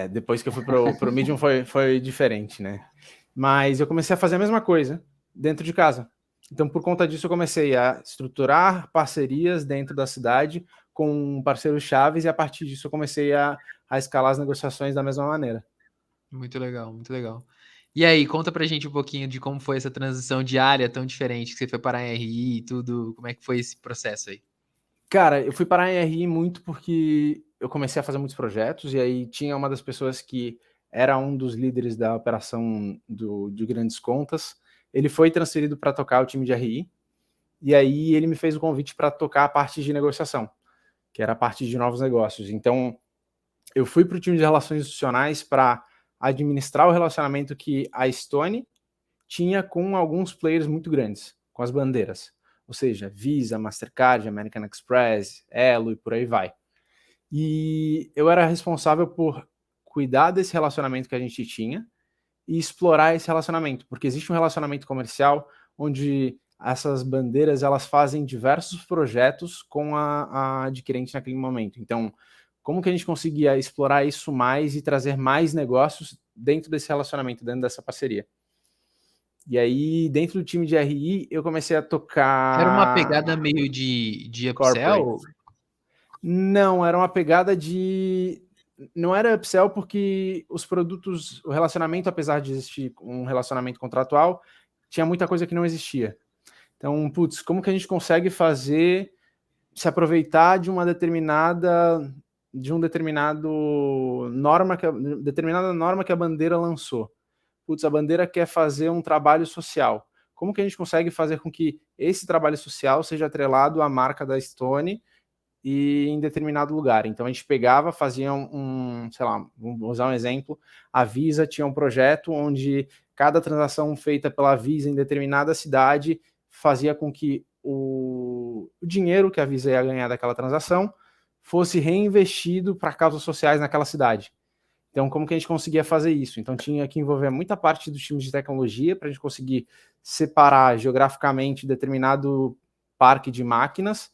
Depois que eu fui pro Medium foi diferente, né? Mas eu comecei a fazer a mesma coisa dentro de casa. Então, por conta disso, eu comecei a estruturar parcerias dentro da cidade com parceiros chaves e a partir disso eu comecei a escalar as negociações da mesma maneira. Muito legal, muito legal. E aí, conta pra gente um pouquinho de como foi essa transição de área tão diferente, que você foi parar em RI e tudo, como é que foi esse processo aí? Cara, eu fui parar em RI muito porque eu comecei a fazer muitos projetos e aí tinha uma das pessoas que era um dos líderes da operação de grandes contas. Ele foi transferido para tocar o time de RI e aí ele me fez o convite para tocar a parte de negociação, que era a parte de novos negócios. Então, eu fui para o time de relações institucionais para administrar o relacionamento que a Stone tinha com alguns players muito grandes, com as bandeiras. Ou seja, Visa, Mastercard, American Express, Elo e por aí vai. E eu era responsável por cuidar desse relacionamento que a gente tinha e explorar esse relacionamento, porque existe um relacionamento comercial onde essas bandeiras elas fazem diversos projetos com a adquirente naquele momento. Então, como que a gente conseguia explorar isso mais e trazer mais negócios dentro desse relacionamento, dentro dessa parceria? E aí, dentro do time de RI, eu comecei a tocar... Era uma pegada meio de upsell? Não, era uma pegada de... Não era upsell porque os produtos, o relacionamento, apesar de existir um relacionamento contratual, tinha muita coisa que não existia. Então, como que a gente consegue se aproveitar de uma determinada de um determinada norma que a bandeira lançou. Putz, a bandeira quer fazer um trabalho social. Como que a gente consegue fazer com que esse trabalho social seja atrelado à marca da Stone e em determinado lugar? Então a gente pegava, fazia sei lá, vou usar um exemplo, a Visa tinha um projeto onde cada transação feita pela Visa em determinada cidade fazia com que o dinheiro que a Visa ia ganhar daquela transação fosse reinvestido para causas sociais naquela cidade. Então, como que a gente conseguia fazer isso? Então, tinha que envolver muita parte dos times de tecnologia para a gente conseguir separar geograficamente determinado parque de máquinas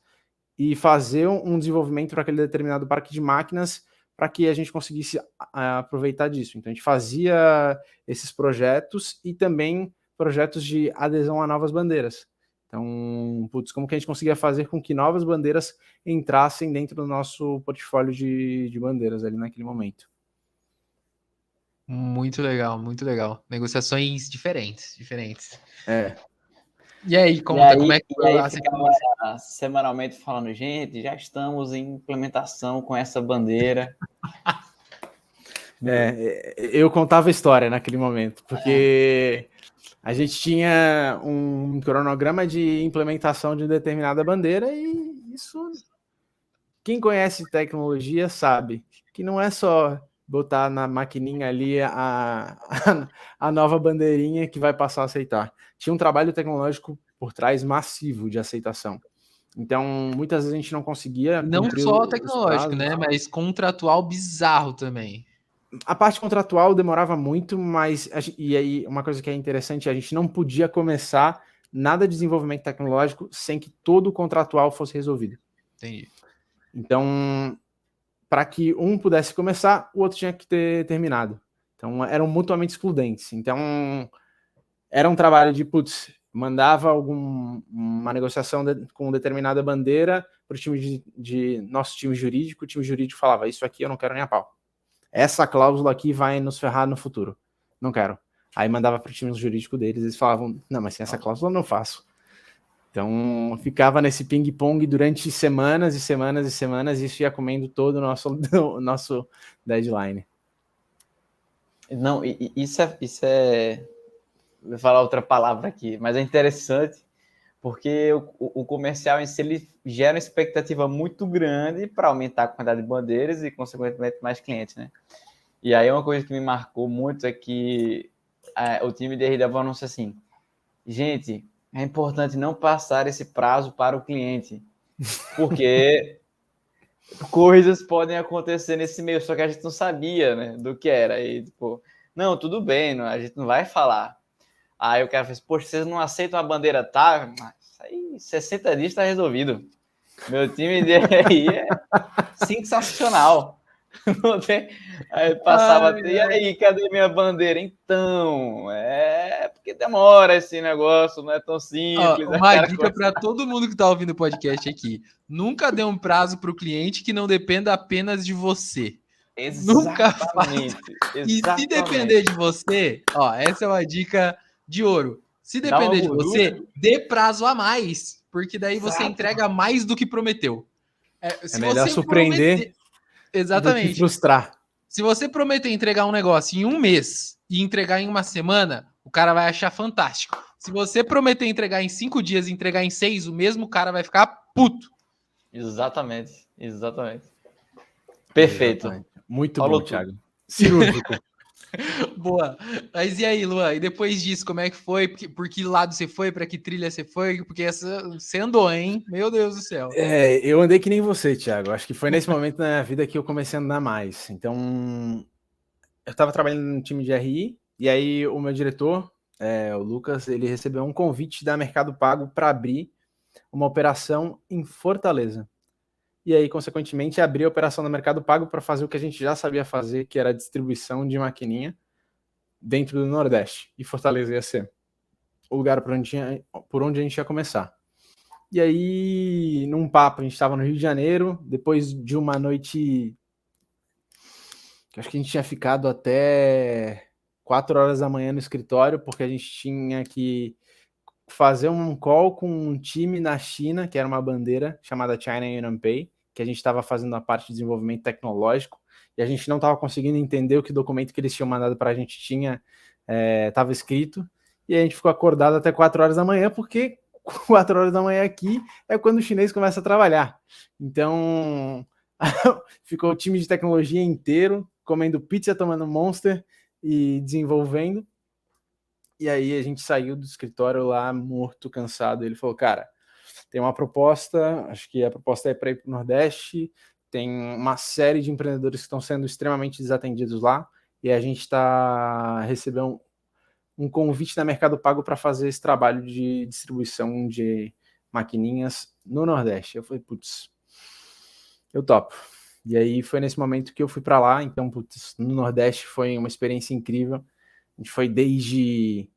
e fazer um desenvolvimento para aquele determinado parque de máquinas para que a gente conseguisse aproveitar disso. Então, a gente fazia esses projetos e também projetos de adesão a novas bandeiras. Então, putz, como que a gente conseguia fazer com que novas bandeiras entrassem dentro do nosso portfólio de bandeiras ali naquele momento. Muito legal, muito legal. Negociações diferentes. É. E aí, conta, como é que foi lá? Ficava semanalmente falando, gente, já estamos em implementação com essa bandeira. Eu contava a história naquele momento, porque a gente tinha um cronograma de implementação de determinada bandeira e isso, quem conhece tecnologia sabe que não é só botar na maquininha ali a nova bandeirinha que vai passar a aceitar. Tinha um trabalho tecnológico por trás massivo de aceitação. Então, muitas vezes a gente não conseguia... Não só tecnológico, né? Mas contratual bizarro também. A parte contratual demorava muito, mas... E aí, uma coisa que é interessante, a gente não podia começar nada de desenvolvimento tecnológico sem que todo o contratual fosse resolvido. Entendi. Então, para que um pudesse começar, o outro tinha que ter terminado. Então, eram mutuamente excludentes. Então, era um trabalho de, mandava uma negociação com determinada bandeira para o time de nosso time jurídico, o time jurídico falava, isso aqui eu não quero nem a pau. Essa cláusula aqui vai nos ferrar no futuro. Não quero. Aí mandava para o time jurídico deles, eles falavam, não, mas sem essa cláusula eu não faço. Então, ficava nesse ping-pong durante semanas e semanas e semanas, e isso ia comendo todo o nosso deadline. Não, isso é... Vou falar outra palavra aqui, mas é interessante, porque o comercial em si, ele gera uma expectativa muito grande para aumentar a quantidade de bandeiras e, consequentemente, mais clientes, né? E aí, uma coisa que me marcou muito é que o time de RW anuncia assim, gente, é importante não passar esse prazo para o cliente, porque coisas podem acontecer nesse meio, só que a gente não sabia, né, do que era. E, tipo, não, tudo bem, a gente não vai falar. Aí o cara fez, poxa, vocês não aceitam a bandeira, tá? Mas isso aí, 60 dias está resolvido. Meu time de RI é sensacional. Não tem... Aí passava, e aí, cadê minha bandeira? Então, porque demora esse negócio, não é tão simples. Uma dica para todo mundo que está ouvindo o podcast aqui: nunca dê um prazo para o cliente que não dependa apenas de você. Exatamente, nunca faça. E se depender de você, essa é uma dica de ouro. Se depender de você, dê prazo a mais, porque daí você entrega mais do que prometeu. Se melhor você surpreender exatamente. do que frustrar. Se você prometer entregar um negócio em um mês e entregar em uma semana, o cara vai achar fantástico. Se você prometer entregar em 5 dias e entregar em 6, o mesmo cara vai ficar puto. Exatamente. Perfeito. Exatamente. Muito Falou bom, Thiago. Cirúrgico. Boa. Mas e aí, Luan? E depois disso, como é que foi? Por que lado você foi? Para que trilha você foi? Porque você andou, hein? Meu Deus do céu. Eu andei que nem você, Thiago. Acho que foi nesse momento da minha vida que eu comecei a andar mais. Então, eu estava trabalhando no time de RI, e aí o meu diretor, o Lucas, ele recebeu um convite da Mercado Pago para abrir uma operação em Fortaleza. E aí, consequentemente, abri a operação do Mercado Pago para fazer o que a gente já sabia fazer, que era a distribuição de maquininha dentro do Nordeste. E Fortaleza ia ser o lugar por onde a gente ia começar. E aí, num papo, a gente estava no Rio de Janeiro, depois de uma noite... Acho que a gente tinha ficado até 4 horas da manhã no escritório, porque a gente tinha que fazer um call com um time na China, que era uma bandeira chamada China UnionPay, que a gente estava fazendo a parte de desenvolvimento tecnológico, e a gente não estava conseguindo entender o que documento que eles tinham mandado para a gente estava escrito, e a gente ficou acordado até 4 horas da manhã, porque 4 horas da manhã aqui é quando o chinês começa a trabalhar. Então, ficou o time de tecnologia inteiro comendo pizza, tomando Monster e desenvolvendo. E aí a gente saiu do escritório lá morto, cansado. Ele falou, cara, tem uma proposta, acho que a proposta é para ir para o Nordeste, tem uma série de empreendedores que estão sendo extremamente desatendidos lá, e a gente está recebendo um convite da Mercado Pago para fazer esse trabalho de distribuição de maquininhas no Nordeste. Eu falei, putz, eu topo. E aí foi nesse momento que eu fui para lá, então, putz, no Nordeste foi uma experiência incrível. A gente foi desde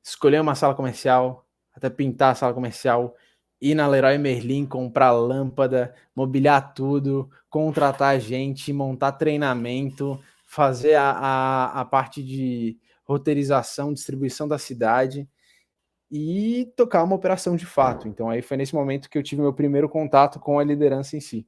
escolher uma sala comercial, até pintar a sala comercial, ir na Leroy Merlin, comprar lâmpada, mobiliar tudo, contratar gente, montar treinamento, fazer a parte de roteirização, distribuição da cidade e tocar uma operação de fato. Então aí foi nesse momento que eu tive meu primeiro contato com a liderança em si.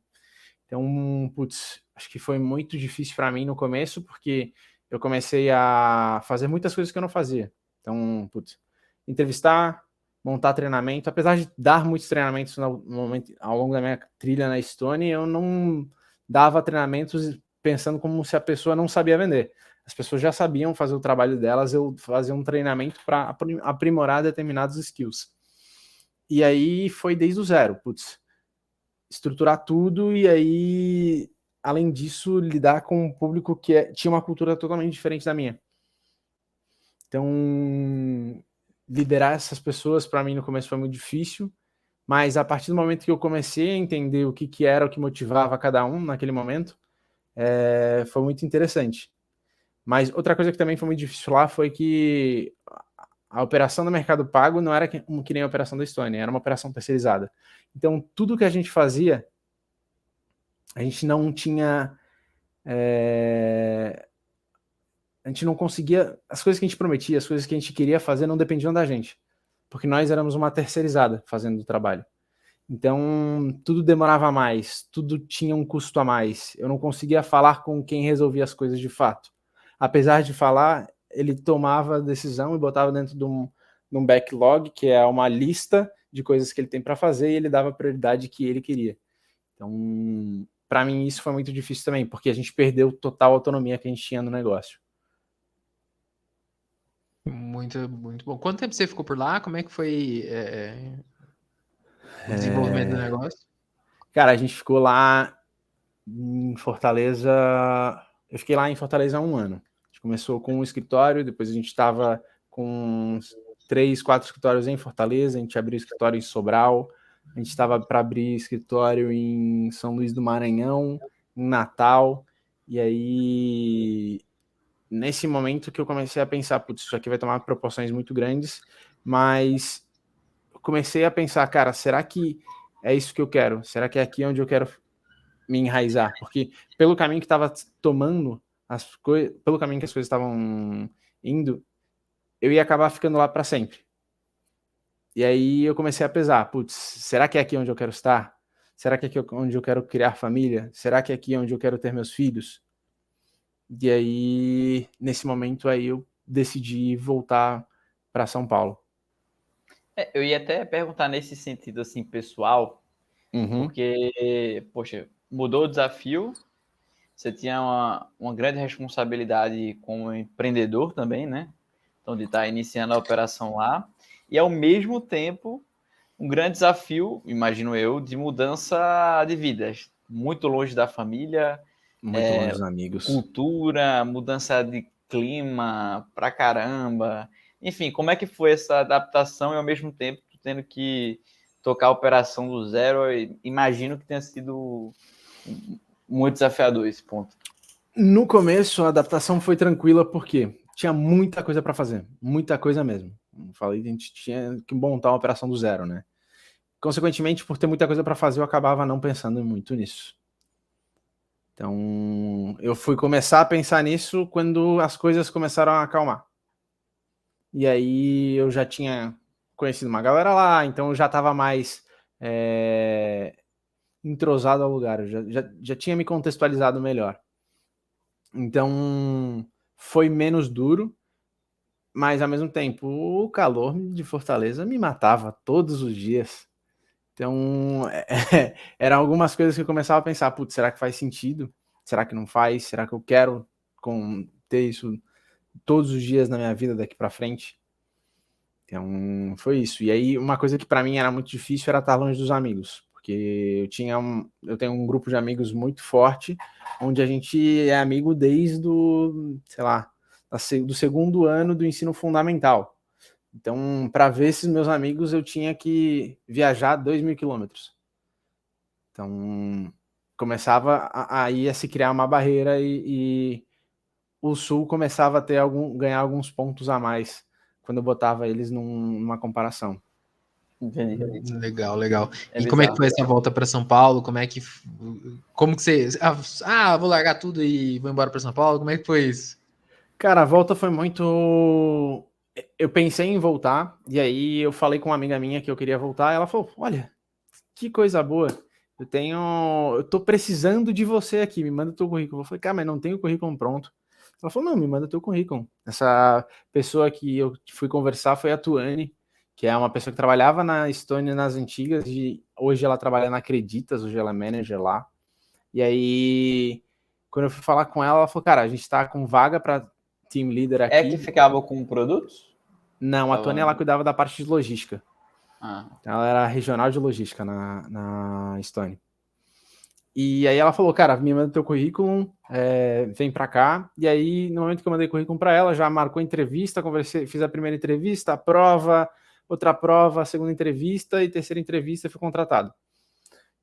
Então, putz, acho que foi muito difícil para mim no começo, porque eu comecei a fazer muitas coisas que eu não fazia. Então, putz, entrevistar, montar treinamento. Apesar de dar muitos treinamentos ao longo da minha trilha na Estônia, eu não dava treinamentos pensando como se a pessoa não sabia vender. As pessoas já sabiam fazer o trabalho delas, eu fazia um treinamento para aprimorar determinados skills. E aí foi desde o zero, putz, estruturar tudo e aí, além disso, lidar com um público que tinha uma cultura totalmente diferente da minha. Então, liderar essas pessoas, para mim, no começo foi muito difícil, mas a partir do momento que eu comecei a entender o que era, o que motivava cada um naquele momento, foi muito interessante. Mas outra coisa que também foi muito difícil lá foi que a operação do Mercado Pago não era que nem a operação da Estônia, era uma operação terceirizada. Então, tudo que a gente fazia, a gente não tinha... a gente não conseguia... As coisas que a gente prometia, as coisas que a gente queria fazer não dependiam da gente, porque nós éramos uma terceirizada fazendo o trabalho. Então, tudo demorava mais, tudo tinha um custo a mais. Eu não conseguia falar com quem resolvia as coisas de fato. Apesar de falar, ele tomava a decisão e botava dentro de um backlog, que é uma lista de coisas que ele tem para fazer, e ele dava a prioridade que ele queria. Então, para mim, isso foi muito difícil também, porque a gente perdeu total autonomia que a gente tinha no negócio. Muito, muito bom. Quanto tempo você ficou por lá? Como é que foi o desenvolvimento do negócio? Cara, a gente ficou lá em Fortaleza... Eu fiquei lá em Fortaleza há 1 ano. A gente começou com um escritório, depois a gente estava com 3, 4 escritórios em Fortaleza, a gente abriu escritório em Sobral, a gente estava para abrir escritório em São Luís do Maranhão, em Natal, e aí nesse momento que eu comecei a pensar, putz, isso aqui vai tomar proporções muito grandes, mas eu comecei a pensar, cara, será que é isso que eu quero? Será que é aqui onde eu quero me enraizar? Porque pelo caminho que estava tomando as coisas, pelo caminho que as coisas estavam indo, eu ia acabar ficando lá para sempre. E aí eu comecei a pesar, putz, será que é aqui onde eu quero estar? Será que é aqui onde eu quero criar família? Será que é aqui onde eu quero ter meus filhos? E aí, nesse momento aí, eu decidi voltar para São Paulo. Eu ia até perguntar nesse sentido, assim, pessoal, porque, poxa, mudou o desafio, você tinha uma grande responsabilidade como empreendedor também, né? Então, de estar iniciando a operação lá, e ao mesmo tempo, um grande desafio, imagino eu, de mudança de vida, muito longe da família, muito longe dos amigos, cultura, mudança de clima pra caramba. Enfim, como é que foi essa adaptação e ao mesmo tempo tendo que tocar a operação do zero? Eu imagino que tenha sido muito desafiador esse ponto. No começo, a adaptação foi tranquila porque tinha muita coisa para fazer, muita coisa mesmo. Como falei, a gente tinha que montar uma operação do zero, né? Consequentemente, por ter muita coisa para fazer, eu acabava não pensando muito nisso. Então, eu fui começar a pensar nisso quando as coisas começaram a acalmar. E aí eu já tinha conhecido uma galera lá, então eu já estava mais entrosado ao lugar, eu já tinha me contextualizado melhor. Então, foi menos duro, mas ao mesmo tempo, o calor de Fortaleza me matava todos os dias. Então, eram algumas coisas que eu começava a pensar, putz, será que faz sentido? Será que não faz? Será que eu quero ter isso todos os dias na minha vida daqui para frente? Então, foi isso. E aí, uma coisa que para mim era muito difícil era estar longe dos amigos, porque eu tenho um grupo de amigos muito forte, onde a gente é amigo desde sei lá, do segundo ano do ensino fundamental. Então, para ver esses meus amigos, eu tinha que viajar 2.000 quilômetros. Então, começava a se criar uma barreira e o Sul começava a ganhar alguns pontos a mais quando eu botava eles numa comparação. Entendi. Legal, legal. É e como é que bizarro. foi essa volta para São Paulo? Como que você... vou largar tudo e vou embora para São Paulo? Como é que foi isso? Cara, a volta foi muito... Eu pensei em voltar, e aí eu falei com uma amiga minha que eu queria voltar, e ela falou, olha, que coisa boa, eu tô precisando de você aqui, me manda o teu currículo. Eu falei, cara, mas não tenho o currículo pronto. Ela falou, não, me manda o teu currículo. Essa pessoa que eu fui conversar foi a Tuane, que é uma pessoa que trabalhava na Estônia nas antigas, e hoje ela trabalha na Acreditas, hoje ela é manager lá. E aí, quando eu fui falar com ela, ela falou, cara, a gente tá com vaga para team leader aqui. É que ficava com produtos? Não, a Tuane, ela cuidava da parte de logística. Ela era regional de logística na Estônia. E aí ela falou, cara, me manda teu currículo, vem pra cá. E aí, no momento que eu mandei o currículo pra ela, já marcou entrevista, fiz a primeira entrevista, a prova, outra prova, a segunda entrevista e terceira entrevista, fui contratado.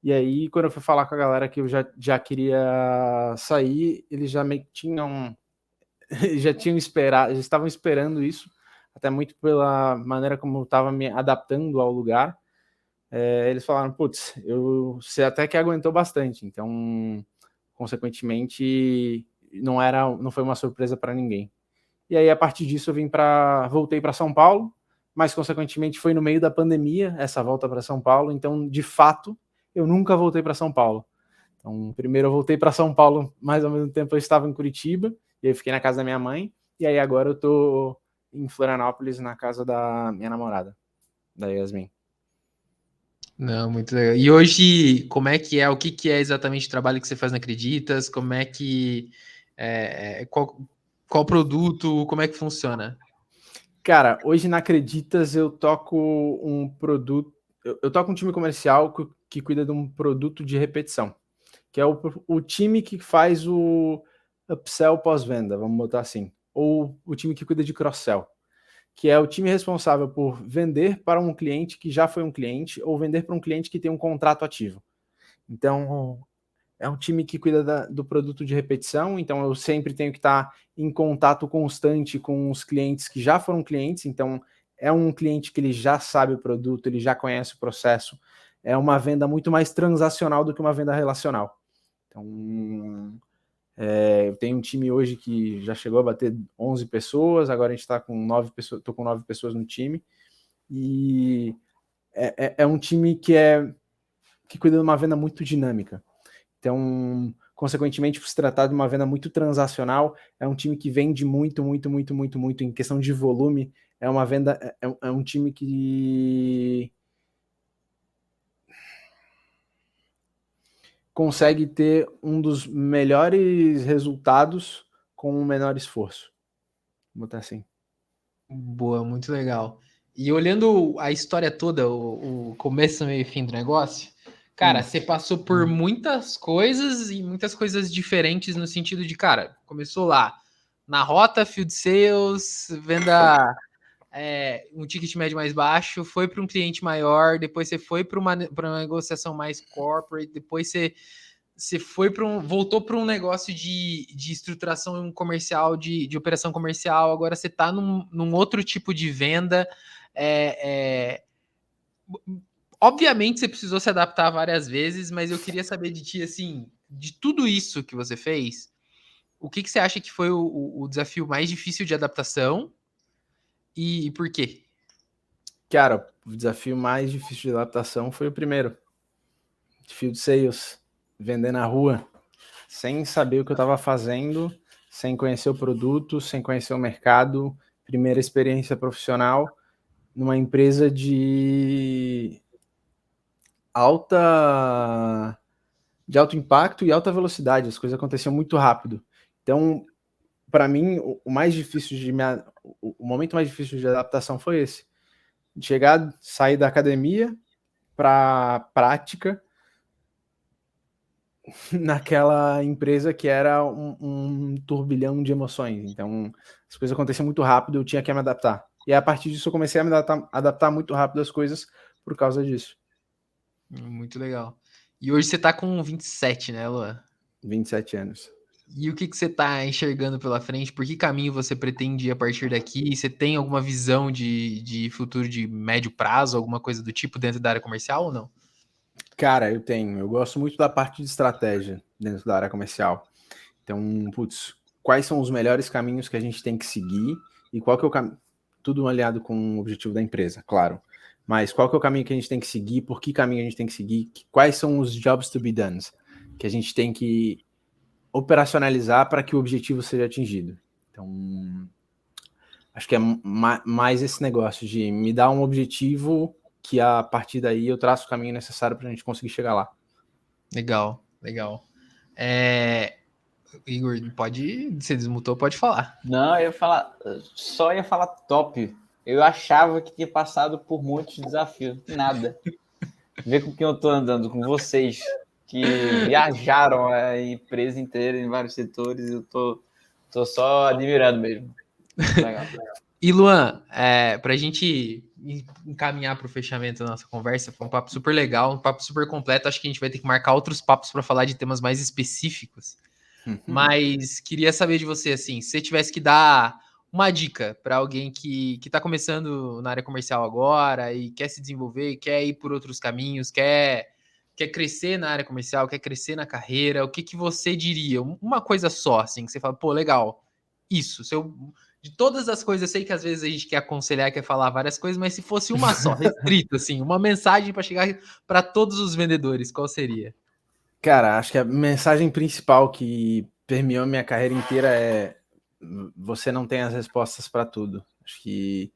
E aí, quando eu fui falar com a galera que eu já queria sair, eles já meio que já estavam esperando isso, até muito pela maneira como eu estava me adaptando ao lugar. Eles falaram, putz, você até que aguentou bastante, então, consequentemente, não foi uma surpresa para ninguém. E aí, a partir disso, voltei para São Paulo, mas, consequentemente, foi no meio da pandemia essa volta para São Paulo, então, de fato, eu nunca voltei para São Paulo. Então, primeiro eu voltei para São Paulo, mas ao mesmo tempo eu estava em Curitiba, e aí fiquei na casa da minha mãe, e aí agora eu tô em Florianópolis, na casa da minha namorada, da Yasmin. Não, muito legal. E hoje, como é que é? O que é exatamente o trabalho que você faz na Acreditas? Como é que... qual produto? Como é que funciona? Cara, hoje na Acreditas eu toco um produto... Eu toco um time comercial que cuida de um produto de repetição, que é o time que faz o upsell pós-venda, vamos botar assim, ou o time que cuida de cross-sell, que é o time responsável por vender para um cliente que já foi um cliente ou vender para um cliente que tem um contrato ativo. Então, é um time que cuida do produto de repetição, então eu sempre tenho que estar em contato constante com os clientes que já foram clientes, então é um cliente que ele já sabe o produto, ele já conhece o processo, é uma venda muito mais transacional do que uma venda relacional. Então, eu tenho um time hoje que já chegou a bater 11 pessoas, agora a gente está com 9 pessoas, estou com 9 pessoas no time, e é um time que cuida de uma venda muito dinâmica. Então, consequentemente, por se tratar de uma venda muito transacional, é um time que vende muito, muito, muito, muito, muito em questão de volume. É uma venda, é um time que consegue ter um dos melhores resultados com o menor esforço. Vou botar assim. Boa, muito legal. E olhando a história toda, o começo, meio e fim do negócio, cara, você passou por muitas coisas e muitas coisas diferentes no sentido de, cara, começou lá na rota, field sales, venda um ticket médio mais baixo, foi para um cliente maior, depois você foi para uma negociação mais corporate, depois você foi voltou para um negócio de estruturação comercial, de operação comercial, agora você está num outro tipo de venda. Obviamente você precisou se adaptar várias vezes, mas eu queria saber de ti, assim, de tudo isso que você fez, o que você acha que foi o desafio mais difícil de adaptação e por quê? Cara, o desafio mais difícil de adaptação foi o primeiro, field sales, vender na rua, sem saber o que eu estava fazendo, sem conhecer o produto, sem conhecer o mercado, primeira experiência profissional, numa empresa de alto impacto e alta velocidade, as coisas aconteciam muito rápido. Então, para mim, o momento mais difícil de adaptação foi esse. Sair da academia para prática naquela empresa que era um turbilhão de emoções. Então, as coisas aconteciam muito rápido, eu tinha que me adaptar. E a partir disso, eu comecei a me adaptar muito rápido às coisas por causa disso. Muito legal. E hoje você tá com 27, né, Luan? 27 anos. E o que você tá enxergando pela frente? Por que caminho você pretende ir a partir daqui? Você tem alguma visão de futuro de médio prazo, alguma coisa do tipo dentro da área comercial ou não? Cara, eu tenho. Eu gosto muito da parte de estratégia dentro da área comercial. Então, quais são os melhores caminhos que a gente tem que seguir e qual que é o caminho? Tudo aliado com o objetivo da empresa, claro. Mas qual que é o caminho que a gente tem que seguir? Por que caminho a gente tem que seguir? Quais são os jobs to be done que a gente tem que operacionalizar para que o objetivo seja atingido? Então, acho que é mais esse negócio de me dar um objetivo que a partir daí eu traço o caminho necessário para a gente conseguir chegar lá. Legal, legal. Igor, você desmutou, pode falar. Não, só ia falar top. Eu achava que tinha passado por muitos desafios, nada. Ver com quem eu tô andando, com vocês, que viajaram a empresa inteira em vários setores, eu tô só admirando mesmo. Legal. E Luan, para a gente encaminhar para o fechamento da nossa conversa, foi um papo super legal, um papo super completo. Acho que a gente vai ter que marcar outros papos para falar de temas mais específicos. Mas queria saber de você, assim, se você tivesse que dar uma dica para alguém que está começando na área comercial agora e quer se desenvolver, quer ir por outros caminhos, quer crescer na área comercial, quer crescer na carreira, o que você diria? Uma coisa só, assim, que você fala, pô, legal, isso. De todas as coisas, eu sei que às vezes a gente quer aconselhar, quer falar várias coisas, mas se fosse uma só, restrita, assim, uma mensagem para chegar para todos os vendedores, qual seria? Cara, acho que a mensagem principal que permeou minha carreira inteira é: você não tem as respostas para tudo. Acho que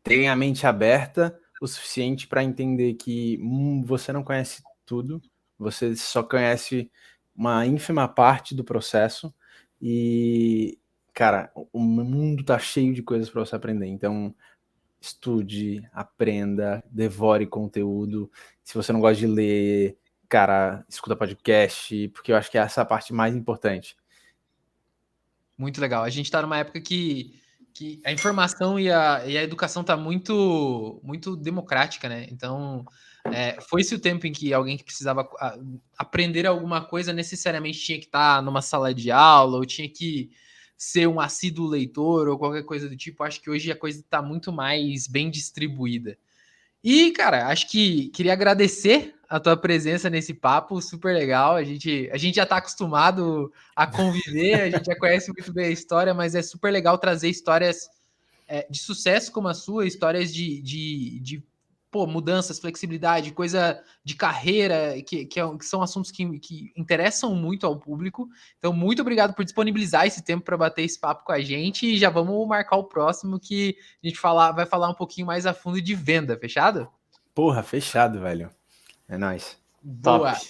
tenha a mente aberta o suficiente para entender que você não conhece tudo, você só conhece uma ínfima parte do processo e, cara, o mundo tá cheio de coisas para você aprender. Então, estude, aprenda, devore conteúdo. Se você não gosta de ler, cara, escuta podcast, porque eu acho que essa é a parte mais importante. Muito legal. A gente está numa época que a informação e a educação está muito, muito democrática, né? Então, foi-se o tempo em que alguém que precisava aprender alguma coisa necessariamente tinha que estar numa sala de aula ou tinha que ser um assíduo leitor ou qualquer coisa do tipo. Acho que hoje a coisa está muito mais bem distribuída. E, cara, acho que queria agradecer a tua presença nesse papo, super legal. A gente já está acostumado a conviver, a gente já conhece muito bem a história, mas é super legal trazer histórias de sucesso como a sua, histórias de mudanças, flexibilidade, coisa de carreira, que são assuntos que interessam muito ao público. Então, muito obrigado por disponibilizar esse tempo para bater esse papo com a gente e já vamos marcar o próximo que a gente vai falar um pouquinho mais a fundo de venda, fechado? Porra, fechado, velho. É nóis. Boa! Top.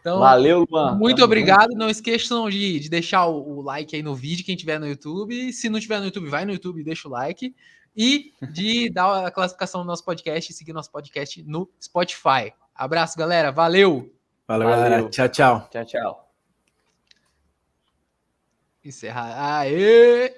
Então, Valeu, Luan. muito obrigado. Não esqueçam de deixar o like aí no vídeo, quem tiver no YouTube. Se não tiver no YouTube, vai no YouTube e deixa o like. E de dar a classificação do nosso podcast e seguir nosso podcast no Spotify. Abraço, galera. Valeu! Valeu, galera. Tchau, tchau. Tchau, tchau. Encerrar. Aê!